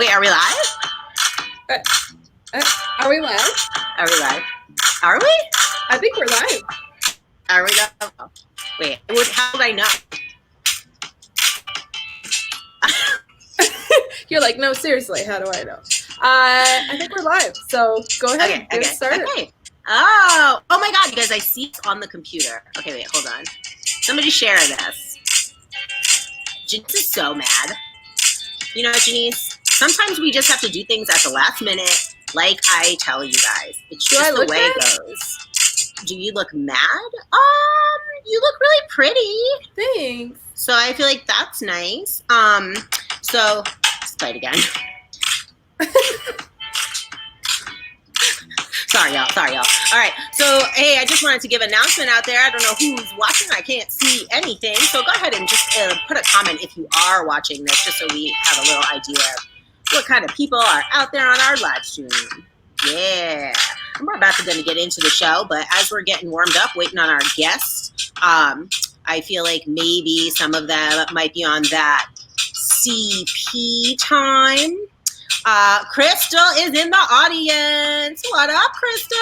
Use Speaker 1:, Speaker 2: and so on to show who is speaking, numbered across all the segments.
Speaker 1: Wait, are we live?
Speaker 2: Are we live?
Speaker 1: Are we live? Are we?
Speaker 2: I think we're live.
Speaker 1: Are we live? Oh, wait, how would I know?
Speaker 2: You're like, no, seriously, how do I know? I think we're live, so go ahead, get started.
Speaker 1: Okay. Oh my God, you guys, I see it on the computer. Okay, wait, hold on. Somebody share this. Janice is so mad. You know, Janice, sometimes we just have to do things at the last minute, like I tell you guys. It's just the way it goes. Do you look mad? You look really pretty.
Speaker 2: Thanks.
Speaker 1: So I feel like that's nice. So let's play it again. Sorry, y'all. All right. So, hey, I just wanted to give an announcement out there. I don't know who's watching. I can't see anything. So go ahead and just put a comment if you are watching this, just so we have a little idea of what kind of people are out there on our live stream. Yeah. We're about to get into the show, but as we're getting warmed up, waiting on our guests, I feel like maybe some of them might be on that CP time. Crystal is in the audience. What up, Crystal?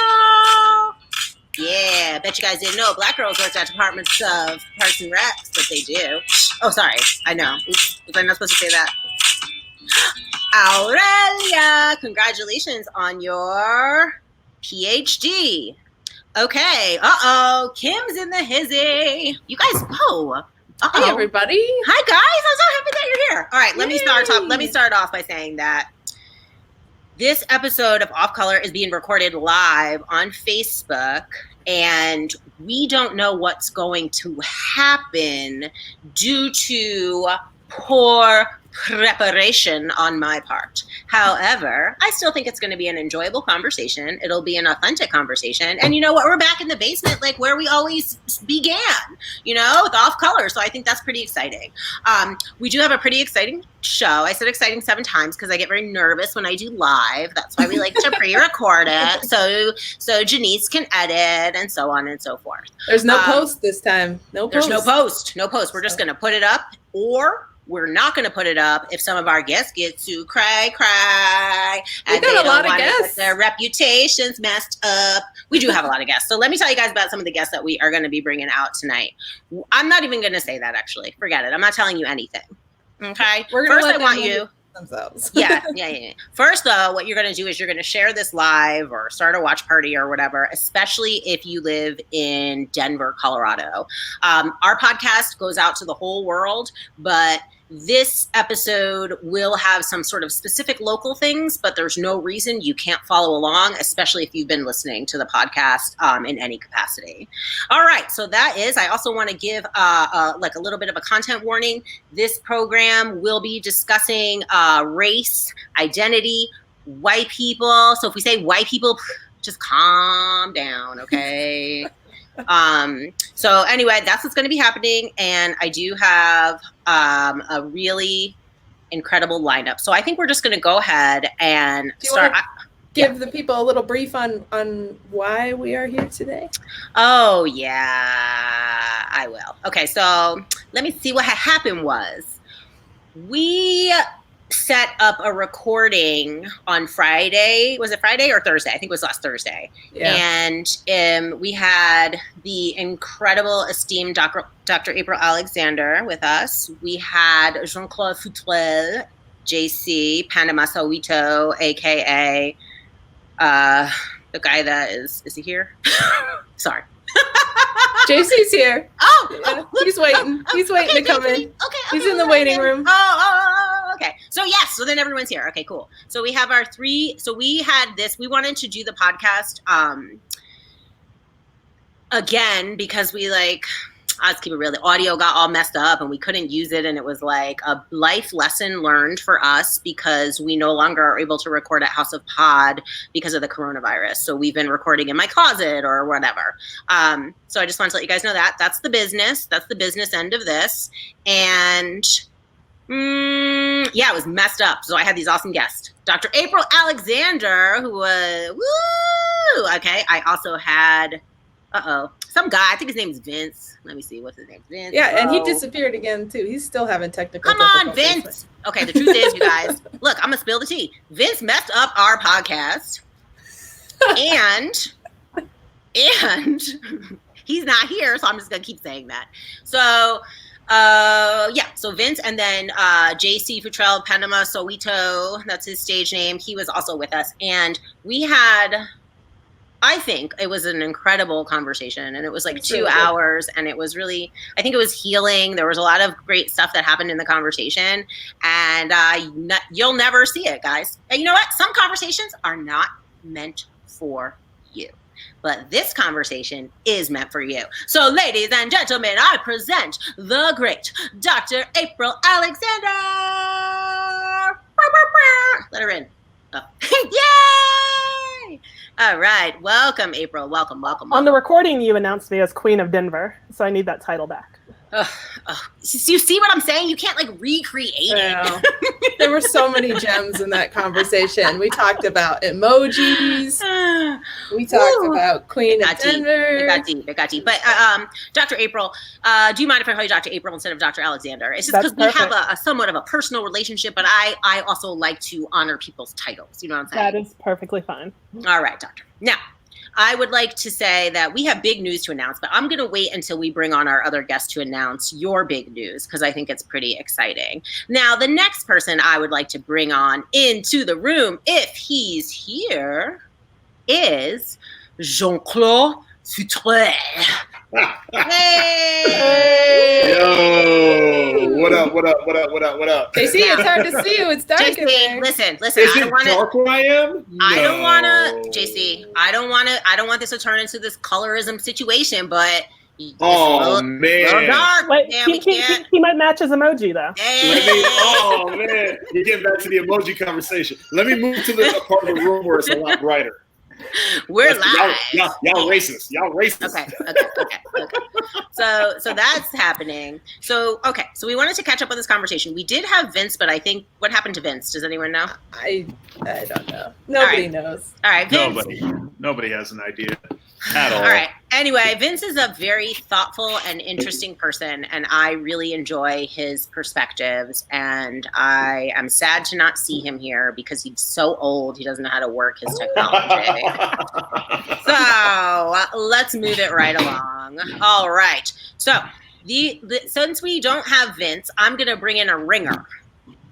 Speaker 1: Yeah, bet you guys didn't know Black girls work at Departments of Parks and Recs, but they do. Oh, sorry. I know. Oops. Was I not supposed to say that? Aurelia, congratulations on your PhD. Okay. Kim's in the hizzy. You guys,
Speaker 2: Hey, everybody.
Speaker 1: Hi, guys. I'm so happy that you're here. All right, let me start off by saying that this episode of Off Color is being recorded live on Facebook, and we don't know what's going to happen due to poor preparation on my part. However, I still think it's going to be an enjoyable conversation. It'll be an authentic conversation. And you know what? We're back in the basement, like where we always began, with Off Color. So I think that's pretty exciting. We do have a pretty exciting show. I said exciting 7 times because I get very nervous when I do live. That's why we like to pre-record it. So Janice can edit and so on and so forth.
Speaker 2: There's no post this time.
Speaker 1: There's no post. We're just going to put it up, or we're not going to put it up if some of our guests get to cry, and they don't want to get their reputations messed up. We do have a lot of guests. So let me tell you guys about some of the guests that we are going to be bringing out tonight. I'm not even going to say that, actually. Forget it. I'm not telling you anything. Okay?
Speaker 2: First, I want you themselves.
Speaker 1: Yeah. First, though, what you're going to do is you're going to share this live or start a watch party or whatever, especially if you live in Denver, Colorado. Our podcast goes out to the whole world, but this episode will have some sort of specific local things, but there's no reason you can't follow along, especially if you've been listening to the podcast in any capacity. All right, so that is, I also want to give a little bit of a content warning. This program will be discussing race, identity, white people. So if we say white people, just calm down, okay? So anyway, that's what's going to be happening. And I do have a really incredible lineup. So I think we're just going to go ahead and start.
Speaker 2: Give the people a little brief on why we are here today.
Speaker 1: Oh, yeah, I will. Okay, so let me see what happened was. We set up a recording on Friday. Was it Friday or Thursday? I think it was last Thursday. Yeah. And we had the incredible, esteemed Dr. April Alexander with us. We had Jean-Claude Futrell, JC, Panama Sowito, a.k.a. The guy that is he here? Sorry.
Speaker 2: JC's here. He's waiting. He's waiting to come in.
Speaker 1: Okay.
Speaker 2: He's in the waiting room.
Speaker 1: Okay. So yes, so then everyone's here. Okay, cool. So we have our 3. So we had this. We wanted to do the podcast again because we let's keep it real. The audio got all messed up and we couldn't use it. And it was like a life lesson learned for us because we no longer are able to record at House of Pod because of the coronavirus. So we've been recording in my closet or whatever. So I just wanted to let you guys know that. That's the business. That's the business end of this. And it was messed up. So I had these awesome guests. Dr. April Alexander, who was, woo! Okay. I also had Some guy, I think his name is Vince. Let me see, what's his name? Vince.
Speaker 2: Yeah, and he disappeared again too. He's still having technical
Speaker 1: Come on, Vince. Okay, the truth is, you guys, look, I'm gonna spill the tea. Vince messed up our podcast, and he's not here, so I'm just gonna keep saying that. So so Vince, and then JC Futrell Panama Soweto, that's his stage name. He was also with us, and we had, I think it was an incredible conversation, and it was like 2 hours, and it was really, I think it was healing. There was a lot of great stuff that happened in the conversation, and you'll never see it, guys. And you know what? Some conversations are not meant for you, but this conversation is meant for you. So, ladies and gentlemen, I present the great Dr. April Alexander. Let her in. Oh. Yay! All right. Welcome, April. Welcome.
Speaker 3: On the recording, you announced me as Queen of Denver, so I need that title back.
Speaker 1: You see what I'm saying? You can't recreate it.
Speaker 2: There were so many gems in that conversation. We talked about emojis. We talked about Queen of Denver.
Speaker 1: It got deep. But Dr. April, do you mind if I call you Dr. April instead of Dr. Alexander? It's just because we have a somewhat of a personal relationship, but I also like to honor people's titles. You know what I'm saying?
Speaker 3: That is perfectly fine.
Speaker 1: All right, Doctor. Now, I would like to say that we have big news to announce, but I'm going to wait until we bring on our other guest to announce your big news, because I think it's pretty exciting. Now, the next person I would like to bring on into the room, if he's here, is Jean-Claude Futrell.
Speaker 4: Hey! Yo! What up?
Speaker 2: JC, it's hard to see you. It's dark in there.
Speaker 1: Listen.
Speaker 4: Is it dark where I am? No.
Speaker 1: I don't want to, JC. I don't want this to turn into this colorism situation, but.
Speaker 4: Man!
Speaker 1: Dark.
Speaker 3: Wait, he might match his emoji though.
Speaker 4: Man! You're getting back to the emoji conversation. Let me move to the part of the room where it's a lot brighter.
Speaker 1: We're live.
Speaker 4: Y'all racist.
Speaker 1: Okay. So that's happening. So we wanted to catch up on this conversation. We did have Vince, but I think, what happened to Vince? Does anyone know?
Speaker 2: I don't know. Nobody knows.
Speaker 1: All right, Vince.
Speaker 4: Nobody has an idea at all.
Speaker 1: All right. Anyway, Vince is a very thoughtful and interesting person, and I really enjoy his perspectives, and I am sad to not see him here because he's so old he doesn't know how to work his technology. So let's move it right along. All right. So since we don't have Vince, I'm going to bring in a ringer.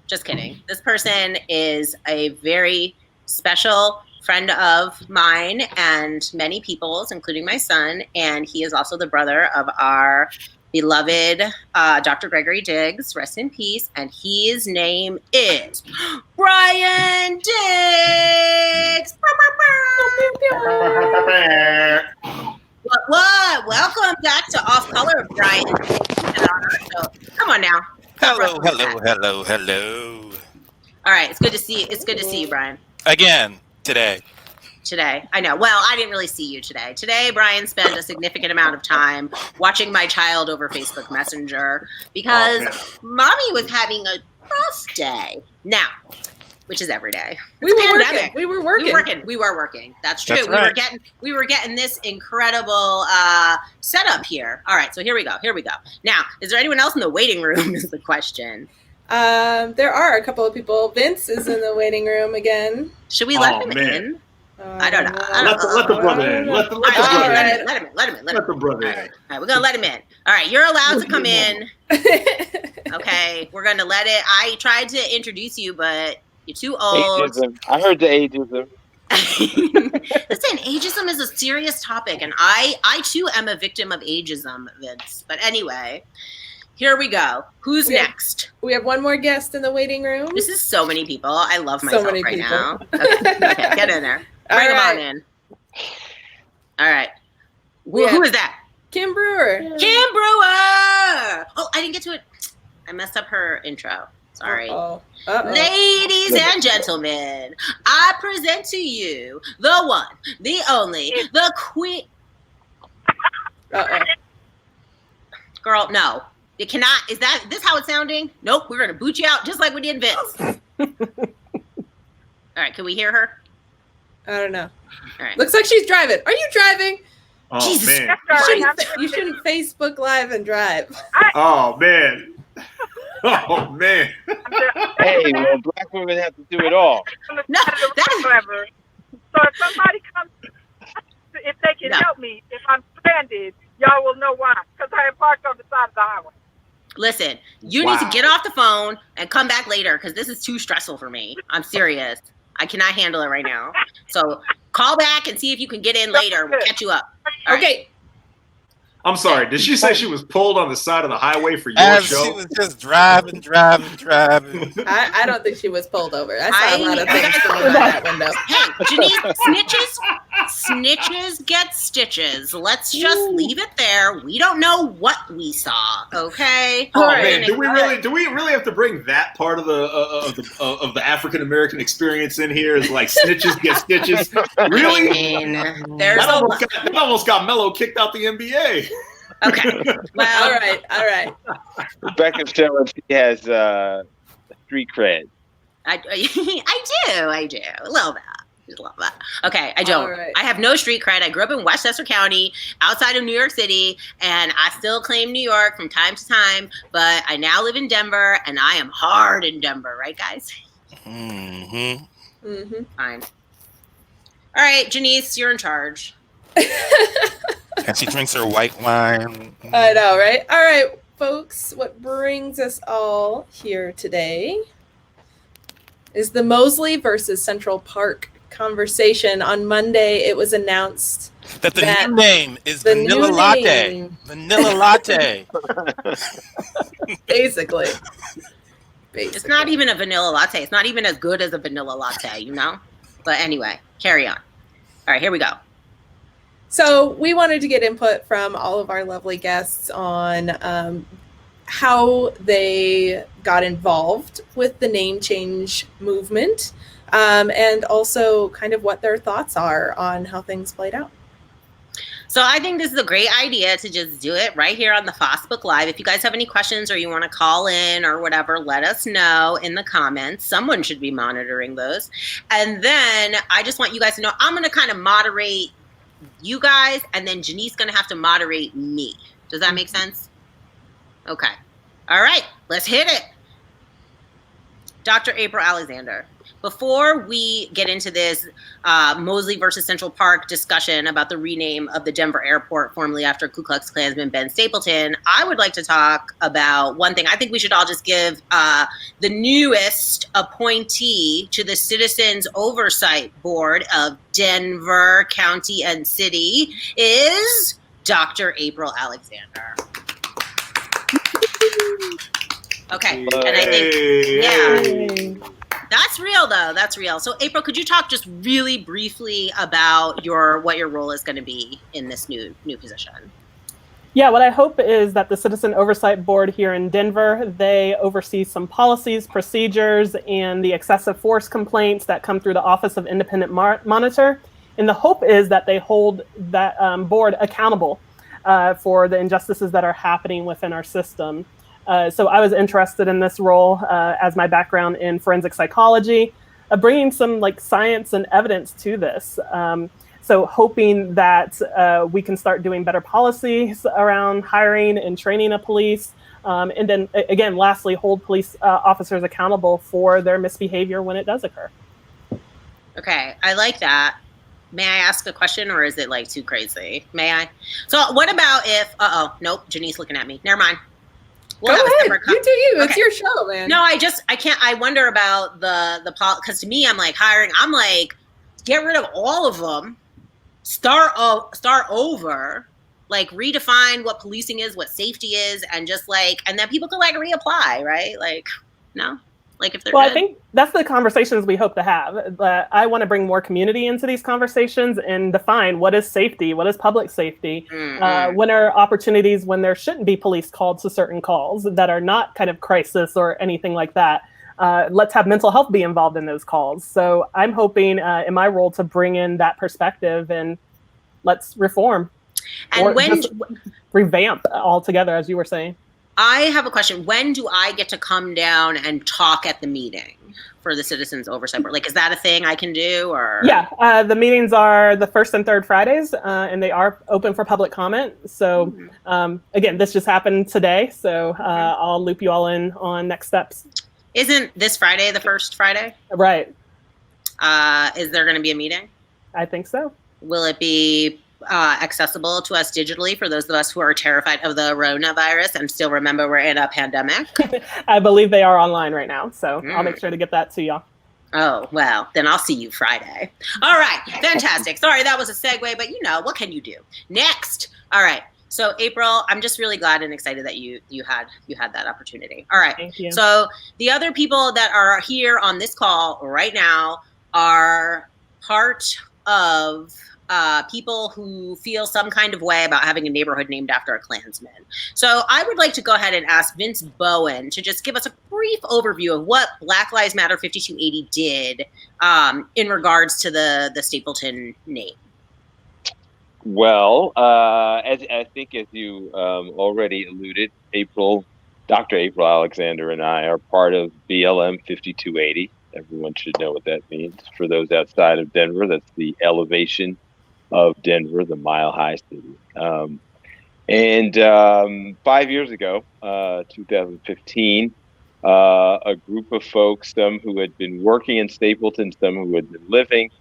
Speaker 1: Just kidding. This person is a very special friend of mine and many people's, including my son, and he is also the brother of our beloved Dr. Gregory Diggs, rest in peace, and his name is Brian Diggs. What? Welcome back to Off Color, Brian. Come on now.
Speaker 5: Hello.
Speaker 1: All right, it's good to see you. It's good to see you, Brian.
Speaker 5: Again. Today,
Speaker 1: I know. Well, I didn't really see you today. Today, Brian spent a significant amount of time watching my child over Facebook Messenger because Mommy was having a rough day. Now, which is every day.
Speaker 2: We were working. That's true.
Speaker 5: That's right.
Speaker 2: We
Speaker 1: were getting this incredible setup here. All right, so here we go. Now, is there anyone else in the waiting room is the question.
Speaker 2: There are a couple of people. Vince is in the waiting room again.
Speaker 1: Should we let him in? I don't know.
Speaker 4: Let the brother in. Let the brother in.
Speaker 1: Let him in.
Speaker 4: Let the brother in.
Speaker 1: All right, we're going to let him in. All right, you're allowed to come in. Okay, we're going to let it. I tried to introduce you, but you're too old.
Speaker 6: Ageism. I heard the ageism.
Speaker 1: Listen, ageism is a serious topic, and I too am a victim of ageism, Vince. But anyway, here we go. Who's next?
Speaker 2: We have one more guest in the waiting room.
Speaker 1: This is so many people. I love myself right now. Okay, get in there. Bring them on in. All right. Who is that?
Speaker 2: Kim Brewer.
Speaker 1: Kim Brewer! Oh, I didn't get to it. I messed up her intro. Sorry.
Speaker 2: Uh-oh.
Speaker 1: Ladies and gentlemen, I present to you the one, the only, the queen. Girl, no. You cannot. Is this how it's sounding? Nope. We're going to boot you out just like we did Vince. All right. Can we hear her?
Speaker 2: I don't know.
Speaker 1: All right.
Speaker 2: Looks like she's driving. Are you driving?
Speaker 4: Oh
Speaker 1: Jesus.
Speaker 4: man.
Speaker 2: You shouldn't Facebook Live and drive.
Speaker 4: Oh man. Oh man.
Speaker 6: Hey, well, black women have to do it all.
Speaker 1: No, that
Speaker 7: However, so if somebody comes, if they can help me, if I'm stranded, y'all will know why. Because I am parked on the side of the highway.
Speaker 1: listen, you need to get off the phone and come back later because this is too stressful for me. I'm serious. I cannot handle it right now. So call back and see if you can get in later. We'll catch you up. All right.
Speaker 2: Okay.
Speaker 4: I'm sorry. Did she say she was pulled on the side of the highway for your
Speaker 5: As
Speaker 4: show?
Speaker 5: she was just driving.
Speaker 2: I don't think she was pulled over. I saw a lot of things going on that window.
Speaker 1: Hey, Janice, snitches get stitches. Let's just leave it there. We don't know what we saw. Okay.
Speaker 4: Oh man, do we really have to bring that part of the African American experience in here? Is like snitches get stitches? Really?
Speaker 1: I mean,
Speaker 4: that almost got Melo kicked out the NBA.
Speaker 1: Okay. Well,
Speaker 2: All right.
Speaker 6: Rebecca showing she has street cred.
Speaker 1: I do. A little bit. Just a little bit. Okay, I don't.
Speaker 2: Right.
Speaker 1: I have no street cred. I grew up in Westchester County, outside of New York City, and I still claim New York from time to time, but I now live in Denver, and I am hard in Denver, right, guys?
Speaker 5: Mm-hmm.
Speaker 2: Mm-hmm.
Speaker 1: Fine. All right, Janice, you're in charge.
Speaker 5: And she drinks her white wine.
Speaker 2: I know, right? All right, folks, what brings us all here today is the Mosley versus Central Park conversation. On Monday, it was announced
Speaker 5: that the new name is
Speaker 2: the
Speaker 5: Vanilla
Speaker 2: new
Speaker 5: Latte.
Speaker 2: name-
Speaker 5: Vanilla Latte.
Speaker 2: Basically.
Speaker 1: It's not even a vanilla latte. It's not even as good as a vanilla latte, you know? But anyway, carry on. All right, here we go.
Speaker 2: So we wanted to get input from all of our lovely guests on how they got involved with the name change movement, and also kind of what their thoughts are on how things played out.
Speaker 1: So I think this is a great idea to just do it right here on the Facebook Live. If you guys have any questions or you want to call in or whatever, let us know in the comments. Someone should be monitoring those. And then I just want you guys to know I'm going to kind of moderate you guys, and then Janice's going to have to moderate me. Does that make sense? Okay. All right. Let's hit it. Dr. April Alexander. Before we get into this Mosley versus Central Park discussion about the rename of the Denver airport, formerly after Ku Klux Klansman Ben Stapleton, I would like to talk about one thing. I think we should all just give the newest appointee to the Citizens Oversight Board of Denver County and City is Dr. April Alexander. Okay, and I think, that's real, though. That's real. So, April, could you talk just really briefly about what your role is going to be in this new position?
Speaker 3: Yeah, what I hope is that the Citizen Oversight Board here in Denver, they oversee some policies, procedures, and the excessive force complaints that come through the Office of Independent Monitor. And the hope is that they hold that board accountable for the injustices that are happening within our system. So I was interested in this role as my background in forensic psychology, bringing some science and evidence to this. So hoping that we can start doing better policies around hiring and training of police. And then again, lastly, hold police officers accountable for their misbehavior when it does occur.
Speaker 1: Okay, I like that. May I ask a question, or is it too crazy? May I? So what about if, nope, Janice looking at me. Never mind.
Speaker 2: Go ahead. You do you. It's your show, man.
Speaker 1: No, I can't. I wonder about the because to me, I'm hiring. I'm get rid of all of them, start over, redefine what policing is, what safety is, and just and then people can reapply, right? No. If they're
Speaker 3: well,
Speaker 1: good.
Speaker 3: I think that's the conversations we hope to have. I want to bring more community into these conversations and define what is safety, what is public safety, when are opportunities when there shouldn't be police called to certain calls that are not kind of crisis or anything like that. Let's have mental health be involved in those calls. So I'm hoping in my role to bring in that perspective and let's reform
Speaker 1: and
Speaker 3: just revamp altogether, as you were saying.
Speaker 1: I have a question. When do I get to come down and talk at the meeting? for the Citizens Oversight Board? Like, is that a thing I can do, or?
Speaker 3: Yeah, the meetings are the first and third Fridays, and they are open for public comment. So again, this just happened today, so I'll loop you all in on next steps.
Speaker 1: Isn't this Friday the first Friday?
Speaker 3: Right.
Speaker 1: Is there going to be a meeting?
Speaker 3: I think so.
Speaker 1: Will it be accessible to us digitally for those of us who are terrified of the coronavirus and still remember we're in a pandemic?
Speaker 3: I believe they are online right now, so I'll make sure to get that to y'all.
Speaker 1: Oh, well, then I'll see you Friday. All right, fantastic. Sorry, that was a segue, but what can you do? Next. All right. So April, I'm just really glad and excited that you had that opportunity. All right.
Speaker 3: Thank you.
Speaker 1: So the other people that are here on this call right now are part of people who feel some kind of way about having a neighborhood named after a Klansman. So I would like to go ahead and ask Vince Bowen to just give us a brief overview of what Black Lives Matter 5280 did in regards to the Stapleton name.
Speaker 6: Well, as I think as you already alluded, Dr. April Alexander and I are part of BLM 5280. Everyone should know what that means. For those outside of Denver, that's the elevation of Denver, the Mile High City. And 5 years ago, 2015, a group of folks, some who had been working in Stapleton, some who had been living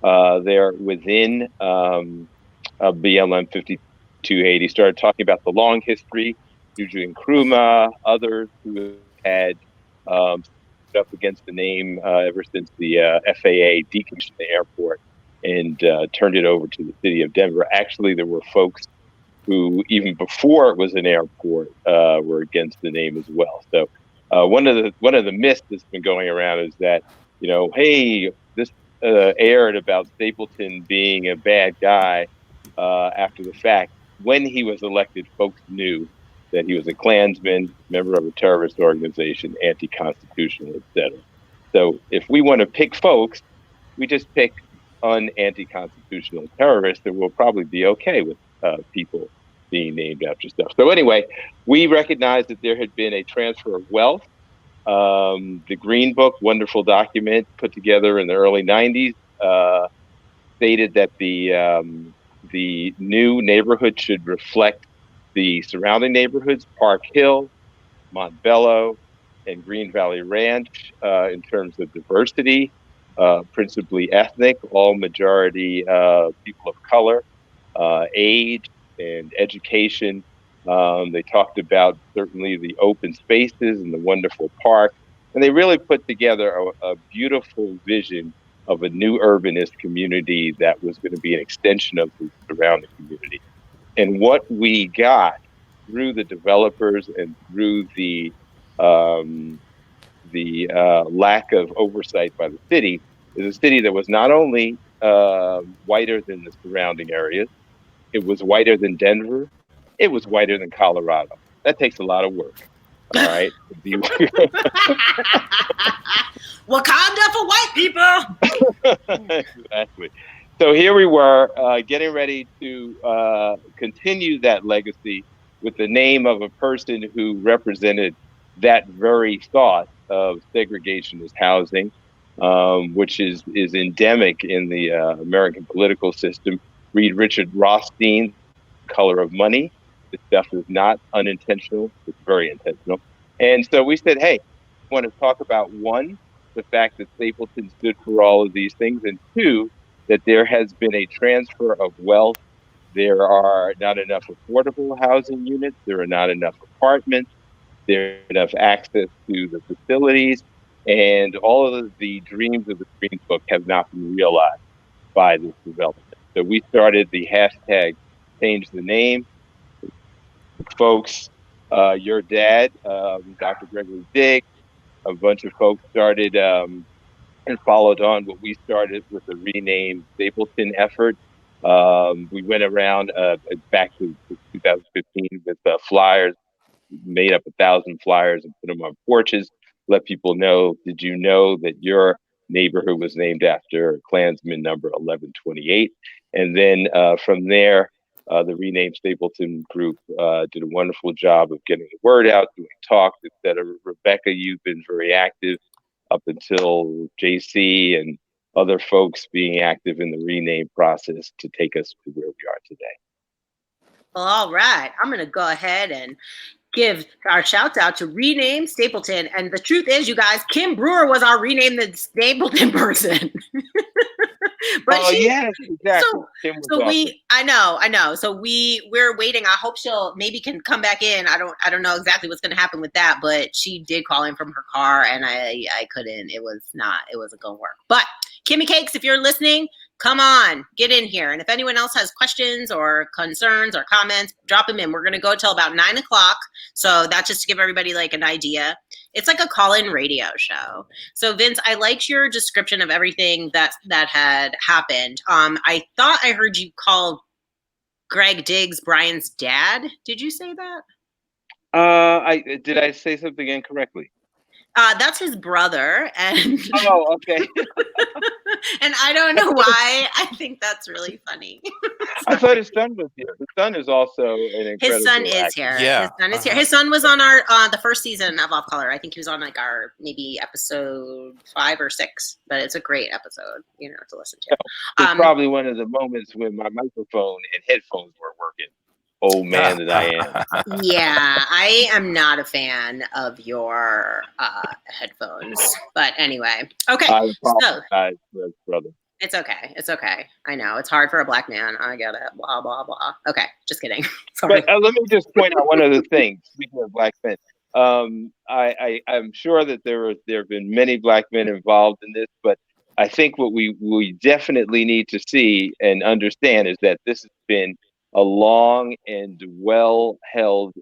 Speaker 6: there within BLM 5280, started talking about the long history. Juju Nkrumah, others who had stood up against the name ever since the FAA decommissioned the airport and turned it over to the city of Denver. Actually, there were folks who, even before it was an airport, were against the name as well. So one of the myths that's been going around is that, hey, this aired about Stapleton being a bad guy after the fact. When he was elected, folks knew that he was a Klansman, member of a terrorist organization, anti-constitutional, etc. So if we want to pick folks, we just pick anti-constitutional terrorists, and we'll probably be okay with people being named after stuff. So anyway, we recognized that there had been a transfer of wealth. The Green Book, wonderful document put together in the early 90s, stated that the new neighborhood should reflect the surrounding neighborhoods, Park Hill, Montbello, and Green Valley Ranch, in terms of diversity, principally ethnic, all majority people of color, age, and education. They talked about certainly the open spaces and the wonderful park. And they really put together a beautiful vision of a new urbanist community that was going to be an extension of the surrounding community. And what we got through the developers and through the lack of oversight by the city is a city that was not only whiter than the surrounding areas, it was whiter than Denver, it was whiter than Colorado. That takes a lot of work. All right.
Speaker 1: Wakanda for white people.
Speaker 6: Exactly. So here we were getting ready to continue that legacy with the name of a person who represented that very thought of segregationist housing, which is endemic in the American political system. Read Richard Rothstein's Color of Money. This stuff is not unintentional. It's very intentional. And so we said, hey, we want to talk about, one, the fact that Stapleton stood for all of these things, and two, that there has been a transfer of wealth. There are not enough affordable housing units. There are not enough apartments. There is enough access to the facilities. And all of the dreams of the Green Book have not been realized by this development. So we started the hashtag Change the Name. Folks, your dad, Dr. Gregory Diggs, a bunch of folks started and followed on what we started with the Rename Stapleton effort. We went around back to 2015 with flyers, made up 1,000 flyers and put them on porches, let people know, did you know that your neighborhood was named after Klansman number 1128? And then from there, the Rename Stapleton group did a wonderful job of getting the word out, doing talks, etc. Rebecca, you've been very active up until JC and other folks being active in the rename process to take us to where we are today.
Speaker 1: Well, all right. I'm going to go ahead and give our shout out to Rename Stapleton. And the truth is, you guys, Kim Brewer was our Rename the Stapleton person. But
Speaker 6: yes, exactly.
Speaker 1: I know. So we're waiting. I hope she'll maybe can come back in. I don't know exactly what's going to happen with that, but she did call in from her car, and I couldn't. It wasn't going to work. But Kimmy Cakes, if you're listening, come on, get in here. And if anyone else has questions or concerns or comments, drop them in. We're going to go till about 9:00. So that's just to give everybody like an idea. It's like a call-in radio show. So Vince, I liked your description of everything that had happened. I thought I heard you call Greg Diggs Brian's dad. Did you say that?
Speaker 6: Did I say something incorrectly?
Speaker 1: That's his brother, and
Speaker 6: oh, okay.
Speaker 1: And I don't know why. I think that's really funny.
Speaker 6: I thought his son was here. His son is also an incredible
Speaker 1: His son is
Speaker 6: actor.
Speaker 1: here.
Speaker 5: Yeah.
Speaker 1: His son is here. His son was on our the first season of Off Color. I think he was on like our maybe episode 5 or 6, but it's a great episode, to listen to.
Speaker 6: It's probably one of the moments when my microphone and headphones weren't working. Old man that I am.
Speaker 1: Yeah, I am not a fan of your headphones. But anyway, okay.
Speaker 6: I apologize, brother.
Speaker 1: It's okay. I know. It's hard for a black man. I get it. Blah, blah, blah. Okay, just kidding. Sorry.
Speaker 6: But let me just point out one other thing. Speaking of black men, I'm sure that there have been many black men involved in this, but I think what we definitely need to see and understand is that this has been a long and well-held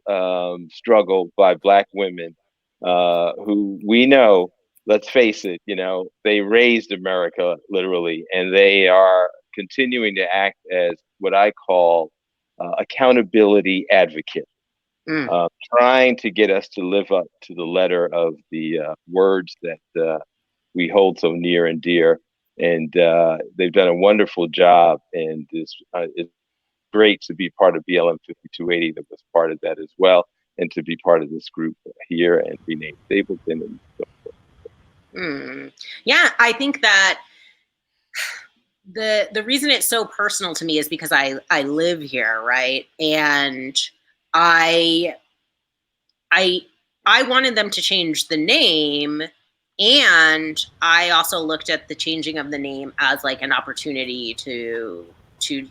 Speaker 6: struggle by Black women who we know, let's face it, they raised America literally, and they are continuing to act as what I call accountability advocates, trying to get us to live up to the letter of the words that we hold so near and dear. And they've done a wonderful job, and it's great to be part of BLM 5280 that was part of that as well, and to be part of this group here and Rename Stapleton and so forth.
Speaker 1: Yeah, I think that the reason it's so personal to me is because I live here, right? And I wanted them to change the name, and I also looked at the changing of the name as like an opportunity to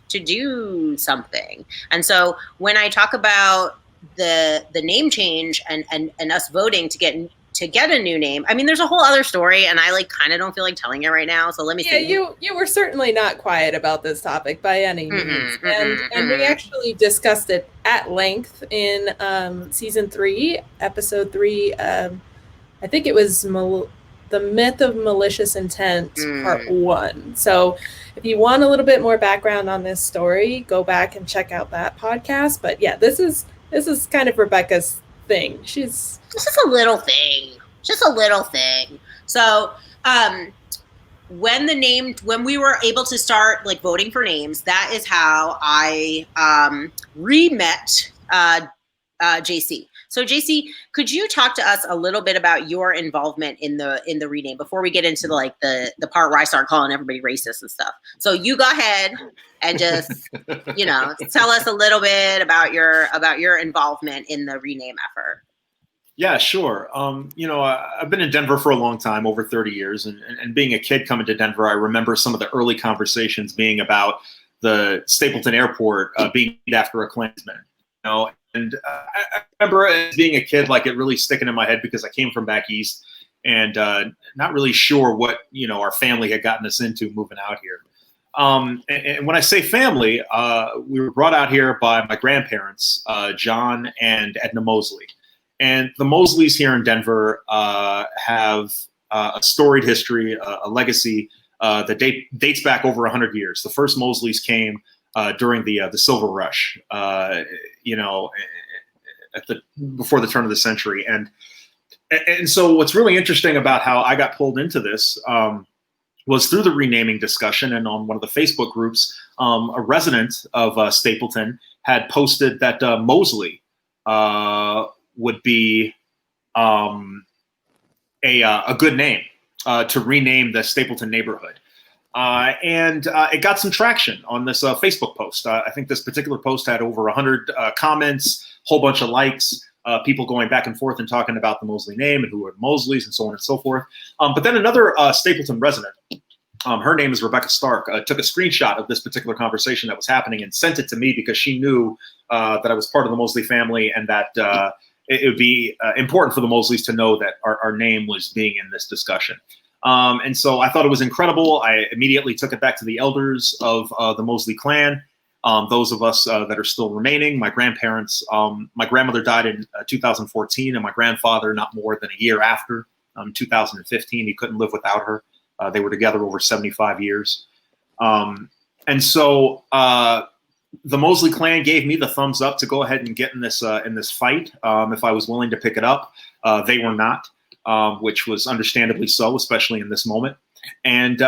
Speaker 1: do something. And so when I talk about the name change and us voting to get a new name, I mean, there's a whole other story, and I like kind of don't feel like telling it right now. So let me see.
Speaker 2: You were certainly not quiet about this topic by any means, and we actually discussed it at length in season 3, episode 3. I think it was The Myth of Malicious Intent, part 1. So if you want a little bit more background on this story, go back and check out that podcast. But yeah, this is kind of Rebecca's thing. It's
Speaker 1: just a little thing. So when we were able to start like voting for names, that is how I re-met JC. So JC, could you talk to us a little bit about your involvement in the rename before we get into the part where I start calling everybody racist and stuff? So you go ahead and just tell us a little bit about your involvement in the rename effort.
Speaker 4: Yeah, sure. I've been in Denver for a long time, over 30 years, and being a kid coming to Denver, I remember some of the early conversations being about the Stapleton Airport being named after a Klansman. And I remember as being a kid, like it really sticking in my head because I came from back east and not really sure what, our family had gotten us into moving out here. And when I say family, we were brought out here by my grandparents, John and Edna Mosley. And the Mosleys here in Denver have a storied history, a legacy that dates back over 100 years. The first Mosleys came during the Silver Rush, before the turn of the century, and so what's really interesting about how I got pulled into this was through the renaming discussion, and on one of the Facebook groups, a resident of Stapleton had posted that Mosley would be a good name to rename the Stapleton neighborhood. And it got some traction on this Facebook post. I think this particular post had over 100 comments, whole bunch of likes, people going back and forth and talking about the Mosley name and who are Mosleys and so on and so forth. But then another Stapleton resident, her name is Rebecca Stark, took a screenshot of this particular conversation that was happening and sent it to me because she knew that I was part of the Mosley family and that it would be important for the Mosleys to know that our name was being in this discussion. And so I thought it was incredible. I immediately took it back to the elders of the Mosley clan, those of us that are still remaining. My grandparents, my grandmother died in 2014, and my grandfather not more than a year after, 2015. He couldn't live without her. They were together over 75 years. And so the Mosley clan gave me the thumbs up to go ahead and get in this fight if I was willing to pick it up. They were not. Which was understandably so, especially in this moment. And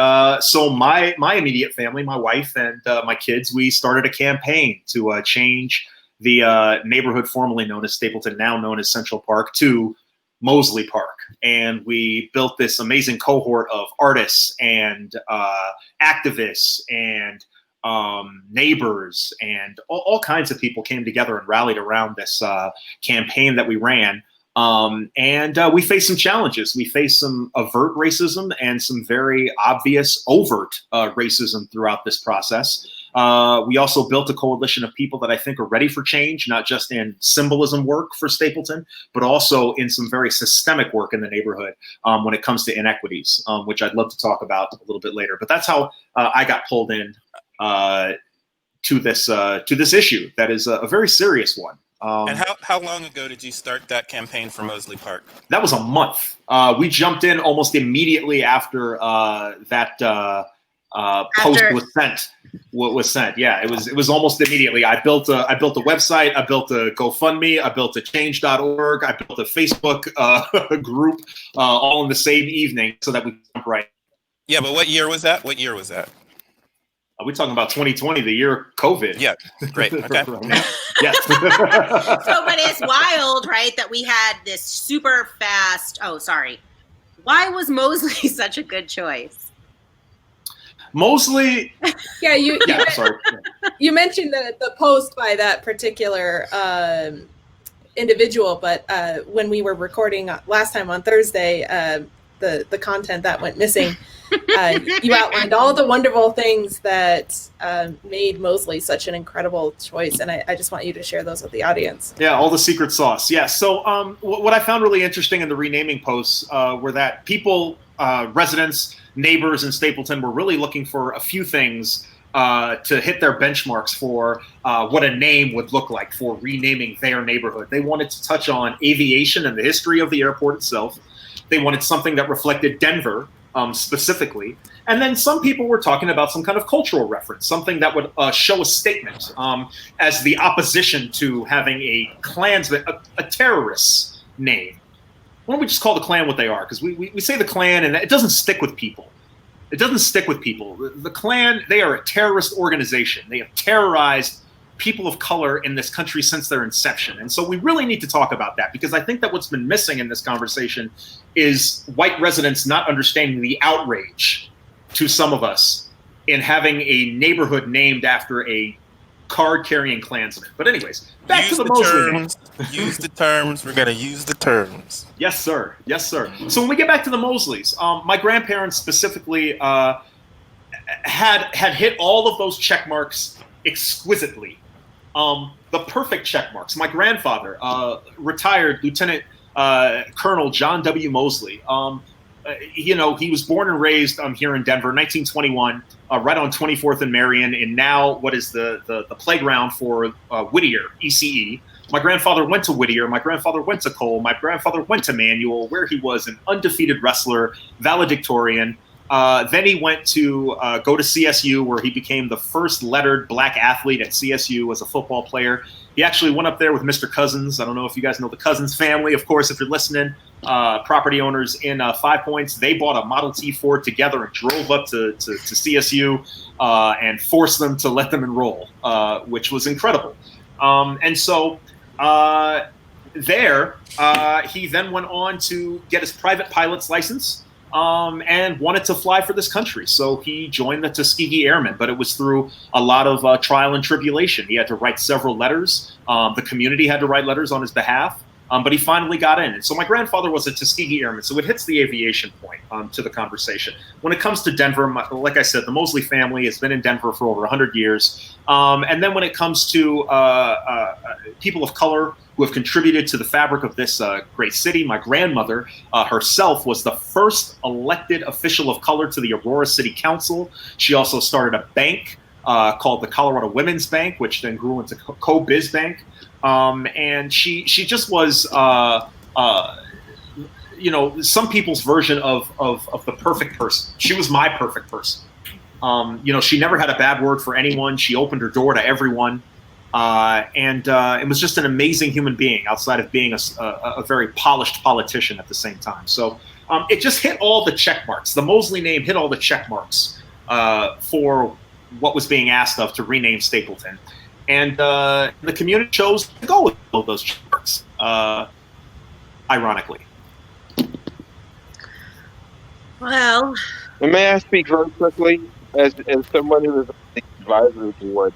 Speaker 4: so my immediate family, my wife and my kids, we started a campaign to change the neighborhood formerly known as Stapleton, now known as Central Park, to Mosley Park. And we built this amazing cohort of artists and activists and neighbors, and all kinds of people came together and rallied around this campaign that we ran. And we faced some challenges. We faced some overt racism and some very obvious overt racism throughout this process. We also built a coalition of people that I think are ready for change, not just in symbolism work for Stapleton, but also in some very systemic work in the neighborhood when it comes to inequities, which I'd love to talk about a little bit later. But that's how I got pulled in to this issue that is a very serious one.
Speaker 5: And how long ago did you start that campaign for Mosley Park?
Speaker 4: That was a month. We jumped in almost immediately after that post was sent. Yeah, it was almost immediately. I built a website. I built a GoFundMe. I built a change.org. I built a Facebook group all in the same evening so that we jump right.
Speaker 5: Yeah, but what year was that?
Speaker 4: We're talking about 2020, the year of COVID.
Speaker 5: Yeah, great. Okay.
Speaker 4: Yes.
Speaker 1: So, but it's wild, right, that we had this super fast. Oh, sorry. Why was Mosley such a good choice?
Speaker 4: Mosley.
Speaker 2: Yeah,
Speaker 4: sorry.
Speaker 2: You mentioned the post by that particular individual, but when we were recording last time on Thursday, the content that went missing. You outlined all the wonderful things that made Mosley such an incredible choice, and I just want you to share those with the audience.
Speaker 4: Yeah, all the secret sauce. Yeah, so what I found really interesting in the renaming posts were that people, residents, neighbors in Stapleton were really looking for a few things to hit their benchmarks for what a name would look like for renaming their neighborhood. They wanted to touch on aviation and the history of the airport itself. They wanted something that reflected Denver, specifically. And then some people were talking about some kind of cultural reference, something that would show a statement as the opposition to having a Klansman, a terrorist name. Why don't we just call the Klan what they are? Because we say the Klan and it doesn't stick with people. It doesn't stick with people. The Klan, they are a terrorist organization. They have terrorized people of color in this country since their inception. And so we really need to talk about that, because I think that what's been missing in this conversation is white residents not understanding the outrage to some of us in having a neighborhood named after a card-carrying Klansman. But anyways, back to the Mosley.
Speaker 5: Use the terms. We're going to use the terms.
Speaker 4: Yes, sir. Yes, sir. So when we get back to the Mosleys, my grandparents specifically had hit all of those check marks exquisitely. The perfect check marks. My grandfather, retired Lieutenant Colonel John W. Mosley. He was born and raised here in Denver, 1921, right on 24th and Marion, in now what is the playground for Whittier, ECE. My grandfather went to Whittier. My grandfather went to Cole. My grandfather went to Manual, where he was an undefeated wrestler, valedictorian. Then he went to go to CSU, where he became the first lettered black athlete at CSU as a football player. He actually went up there with Mr. Cousins. I don't know if you guys know the Cousins family. Of course, if you're listening, property owners in 5 Points, they bought a Model T Ford together and drove up to CSU and forced them to let them enroll, which was incredible. And so there, he then went on to get his private pilot's license. and wanted to fly for this country. So he joined the Tuskegee Airmen, but it was through a lot of trial and tribulation. He had to write several letters. The community had to write letters on his behalf. But he finally got in. And so my grandfather was a Tuskegee Airman, so it hits the aviation point to the conversation. When it comes to Denver, like I said, the Mosley family has been in Denver for over 100 years. And then when it comes to people of color who have contributed to the fabric of this great city, my grandmother herself was the first elected official of color to the Aurora City Council. She also started a bank called the Colorado Women's Bank, which then grew into Co-Biz Bank. And she just was, some people's version of the perfect person. She was my perfect person. She never had a bad word for anyone. She opened her door to everyone. And it was just an amazing human being outside of being a very polished politician at the same time. So it just hit all the check marks. The Mosley name hit all the check marks for what was being asked of to rename Stapleton. And the community chose to go with all those charts, ironically.
Speaker 1: Well,
Speaker 6: may I speak very quickly as someone who is on the advisory board?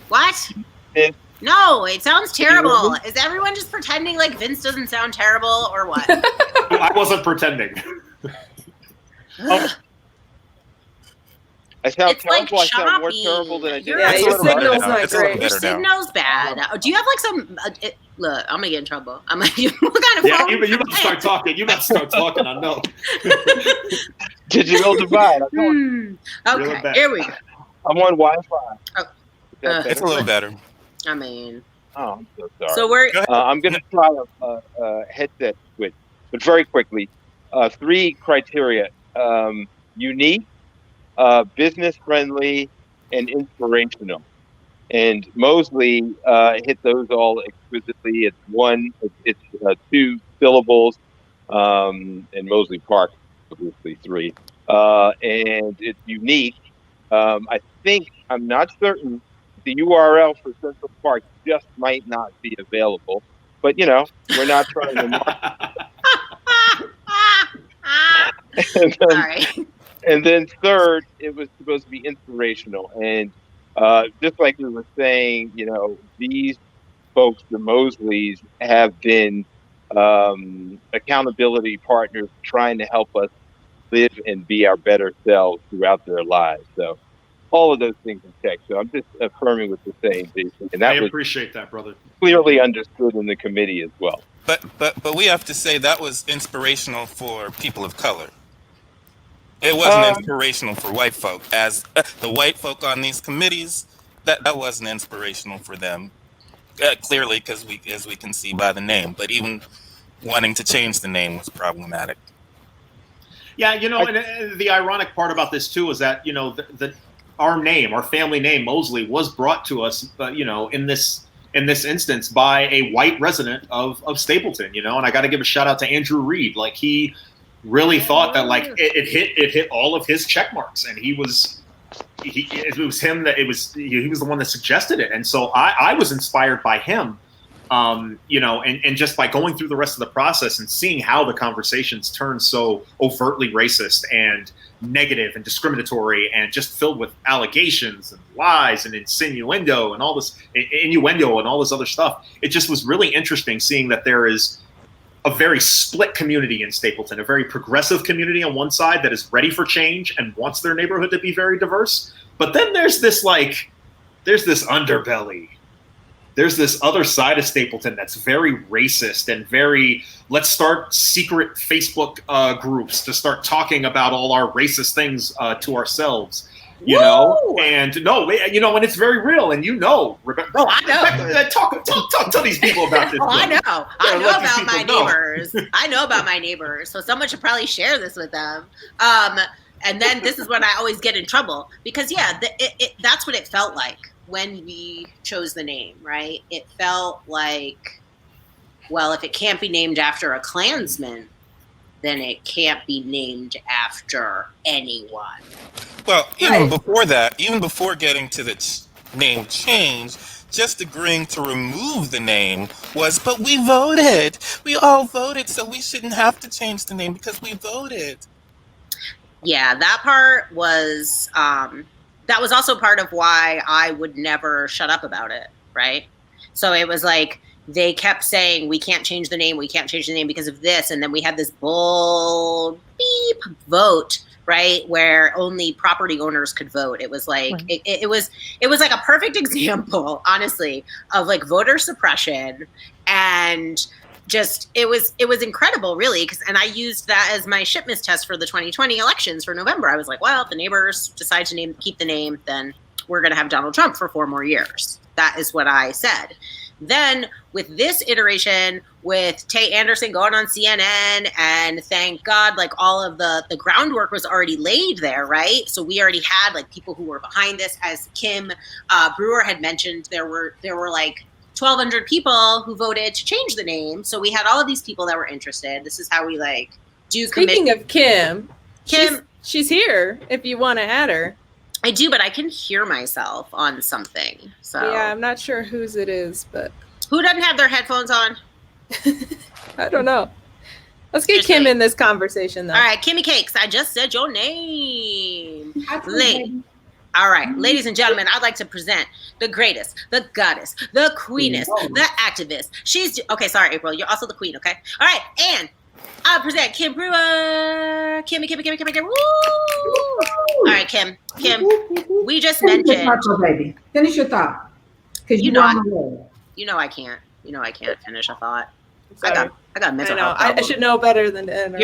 Speaker 1: What? No, it sounds terrible. Is everyone just pretending like Vince doesn't sound terrible, or what?
Speaker 4: I wasn't pretending.
Speaker 6: I sound
Speaker 1: It's like
Speaker 6: terrible. I sound more
Speaker 1: choppy.
Speaker 6: terrible than I did.
Speaker 2: Yeah, your signal's not great.
Speaker 1: Your signal's bad. Do you have like some? Look, I'm gonna get in trouble. I'm like, what kind of phone?
Speaker 4: You about to start talking. You about to start talking. I know.
Speaker 6: Digital divide.
Speaker 1: Okay, here we go.
Speaker 6: I'm on Wi-Fi.
Speaker 1: Oh.
Speaker 5: It's a little better.
Speaker 1: I mean,
Speaker 6: I'm so sorry.
Speaker 1: so we're.
Speaker 6: I'm going to try a headset switch, but very quickly. 3 criteria: unique, business-friendly, and inspirational. And Mosley hit those all exquisitely. It's 2 syllables, and Mosley Park, obviously 3. And it's unique. I'm not certain. The URL for Central Park just might not be available, but we're not trying to market.
Speaker 1: Sorry.
Speaker 6: And then third, it was supposed to be inspirational. And just like we were saying, these folks, the Mosleys, have been accountability partners trying to help us live and be our better selves throughout their lives. So all of those things in check. So I'm just affirming with the same thing. And that
Speaker 4: I appreciate that, brother.
Speaker 6: Clearly understood in the committee as well.
Speaker 5: But we have to say that was inspirational for people of color. It wasn't inspirational for white folk. As the white folk on these committees, that wasn't inspirational for them. Clearly, as we can see by the name. But even wanting to change the name was problematic.
Speaker 4: Yeah, and the ironic part about this too is that our family name Mosley, was brought to us, in this instance by a white resident of Stapleton. And I got to give a shout out to Andrew Reed. Like, he really thought that it hit all of his check marks, and he was the one that suggested it, and so I was inspired by him. And just by going through the rest of the process and seeing how the conversations turned so overtly racist and negative and discriminatory and just filled with allegations and lies and innuendo and all this other stuff, it just was really interesting seeing that there is a very split community in Stapleton, a very progressive community on one side that is ready for change and wants their neighborhood to be very diverse. But then there's this underbelly. There's this other side of Stapleton that's very racist and very, let's start secret Facebook groups to start talking about all our racist things to ourselves, and and it's very real. And Rebecca,
Speaker 1: I know.
Speaker 4: Rebecca, talk to these people about this.
Speaker 1: I know about my neighbors. I know about my neighbors. So someone should probably share this with them. And then this is when I always get in trouble because that's what it felt like. When we chose the name, right? It felt like, well, if it can't be named after a Klansman, then it can't be named after anyone.
Speaker 5: Well, even before that, even before getting to the name change, just agreeing to remove the name was, but we voted. We all voted, so we shouldn't have to change the name because we voted.
Speaker 1: Yeah, that part was that was also part of why I would never shut up about it, right? So it was like they kept saying we can't change the name, because of this, and then we had this bold beep vote, right, where only property owners could vote. It was like it was like a perfect example, honestly, of like voter suppression. And just it was incredible, really, and I used that as my shipness test for the 2020 elections for November. I was like, well, if the neighbors decide to keep the name, then we're going to have Donald Trump for 4 more years. That is what I said. Then with this iteration, with Tay Anderson going on CNN, and thank God, like all of the groundwork was already laid there, right? So we already had like people who were behind this. As Kim Brewer had mentioned, there were like 1,200 people who voted to change the name. So we had all of these people that were interested. This is how we like do.
Speaker 2: Speaking of Kim, she's here if you want to add her.
Speaker 1: I do, but I can hear myself on something. So
Speaker 2: yeah, I'm not sure whose it is, but
Speaker 1: who doesn't have their headphones on?
Speaker 2: I don't know. Let's get Kim in this conversation, though.
Speaker 1: All right, Kimmy Cakes, I just said your name. All right, ladies and gentlemen, I'd like to present the greatest, the goddess, the queeness, the activist. She's okay. Sorry, April, you're also the queen. Okay. All right, and I present Kim Brewer. Kimmy. Woo! All right, Kim. We just mentioned.
Speaker 8: Baby, finish your thought. Because
Speaker 1: you know I can't finish a thought. I got mental health.
Speaker 2: I should know better than to interrupt.